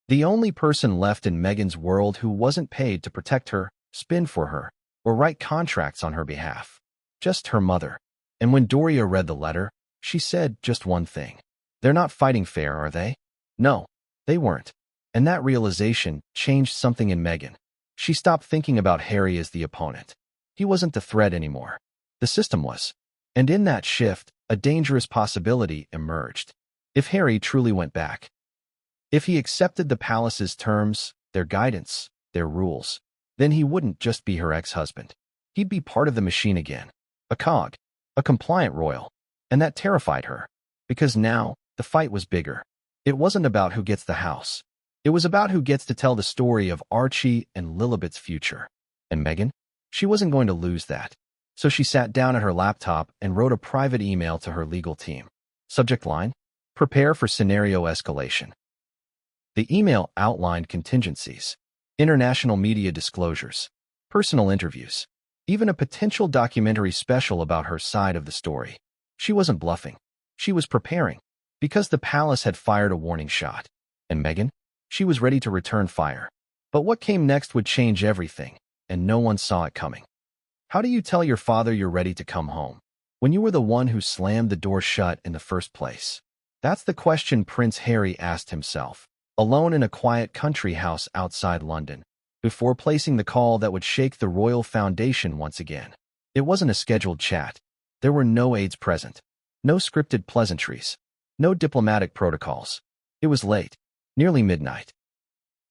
The only person left in Meghan's world who wasn't paid to protect her, spin for her, or write contracts on her behalf. Just her mother. And when Doria read the letter, she said just one thing. They're not fighting fair, are they? No, they weren't. And that realization changed something in Meghan. She stopped thinking about Harry as the opponent. He wasn't the threat anymore. The system was. And in that shift, a dangerous possibility emerged. If Harry truly went back, if he accepted the palace's terms, their guidance, their rules, then he wouldn't just be her ex-husband. He'd be part of the machine again, a cog, a compliant royal. And that terrified her, because now the fight was bigger. It wasn't about who gets the house. It was about who gets to tell the story of Archie and Lilibet's future. And Meghan? She wasn't going to lose that. So she sat down at her laptop and wrote a private email to her legal team. Subject line: prepare for scenario escalation. The email outlined contingencies, international media disclosures, personal interviews, even a potential documentary special about her side of the story. She wasn't bluffing. She was preparing, because the palace had fired a warning shot. And Meghan? She was ready to return fire. But what came next would change everything, and no one saw it coming. How do you tell your father you're ready to come home, when you were the one who slammed the door shut in the first place? That's the question Prince Harry asked himself, alone in a quiet country house outside London, before placing the call that would shake the royal foundation once again. It wasn't a scheduled chat. There were no aides present, no scripted pleasantries, no diplomatic protocols. It was late, nearly midnight.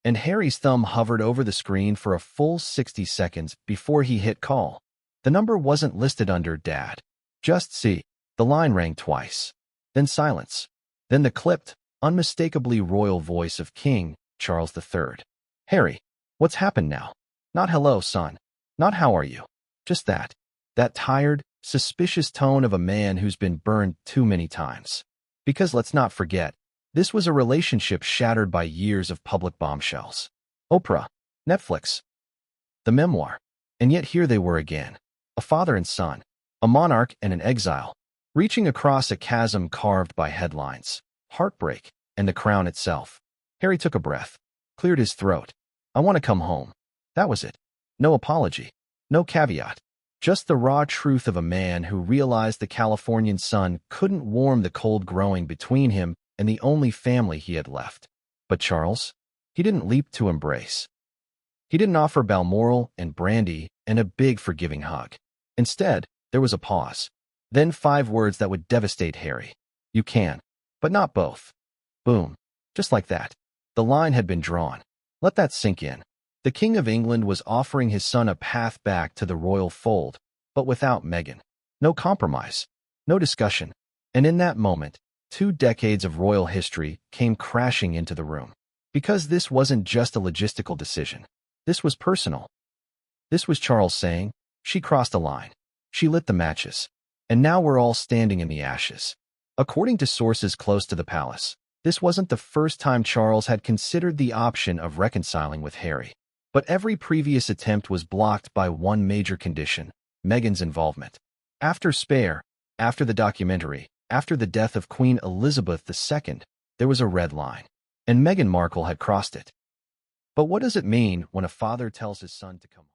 And Harry's thumb hovered over the screen for a full 60 seconds before he hit call. The number wasn't listed under Dad. Just C. The line rang twice. Then silence. Then the clipped, unmistakably royal voice of King Charles III. Harry, what's happened now? Not hello, son. Not how are you. Just that. That tired, suspicious tone of a man who's been burned too many times. Because let's not forget, this was a relationship shattered by years of public bombshells. Oprah, Netflix, the memoir. And yet here they were again. A father and son, a monarch and an exile, reaching across a chasm carved by headlines, heartbreak, and the crown itself. Harry took a breath, cleared his throat. I want to come home. That was it. No apology. No caveat. Just the raw truth of a man who realized the Californian sun couldn't warm the cold growing between him and the only family he had left. But Charles? He didn't leap to embrace. He didn't offer Balmoral and brandy and a big forgiving hug. Instead, there was a pause. Then 5 words that would devastate Harry. You can, but not both. Boom. Just like that. The line had been drawn. Let that sink in. The King of England was offering his son a path back to the royal fold, but without Meghan. No compromise. No discussion. And in that moment, 2 decades of royal history came crashing into the room. Because this wasn't just a logistical decision. This was personal. This was Charles saying, she crossed a line. She lit the matches. And now we're all standing in the ashes. According to sources close to the palace, this wasn't the first time Charles had considered the option of reconciling with Harry. But every previous attempt was blocked by one major condition: Meghan's involvement. After Spare, after the documentary, after the death of Queen Elizabeth II, there was a red line. And Meghan Markle had crossed it. But what does it mean when a father tells his son to come home?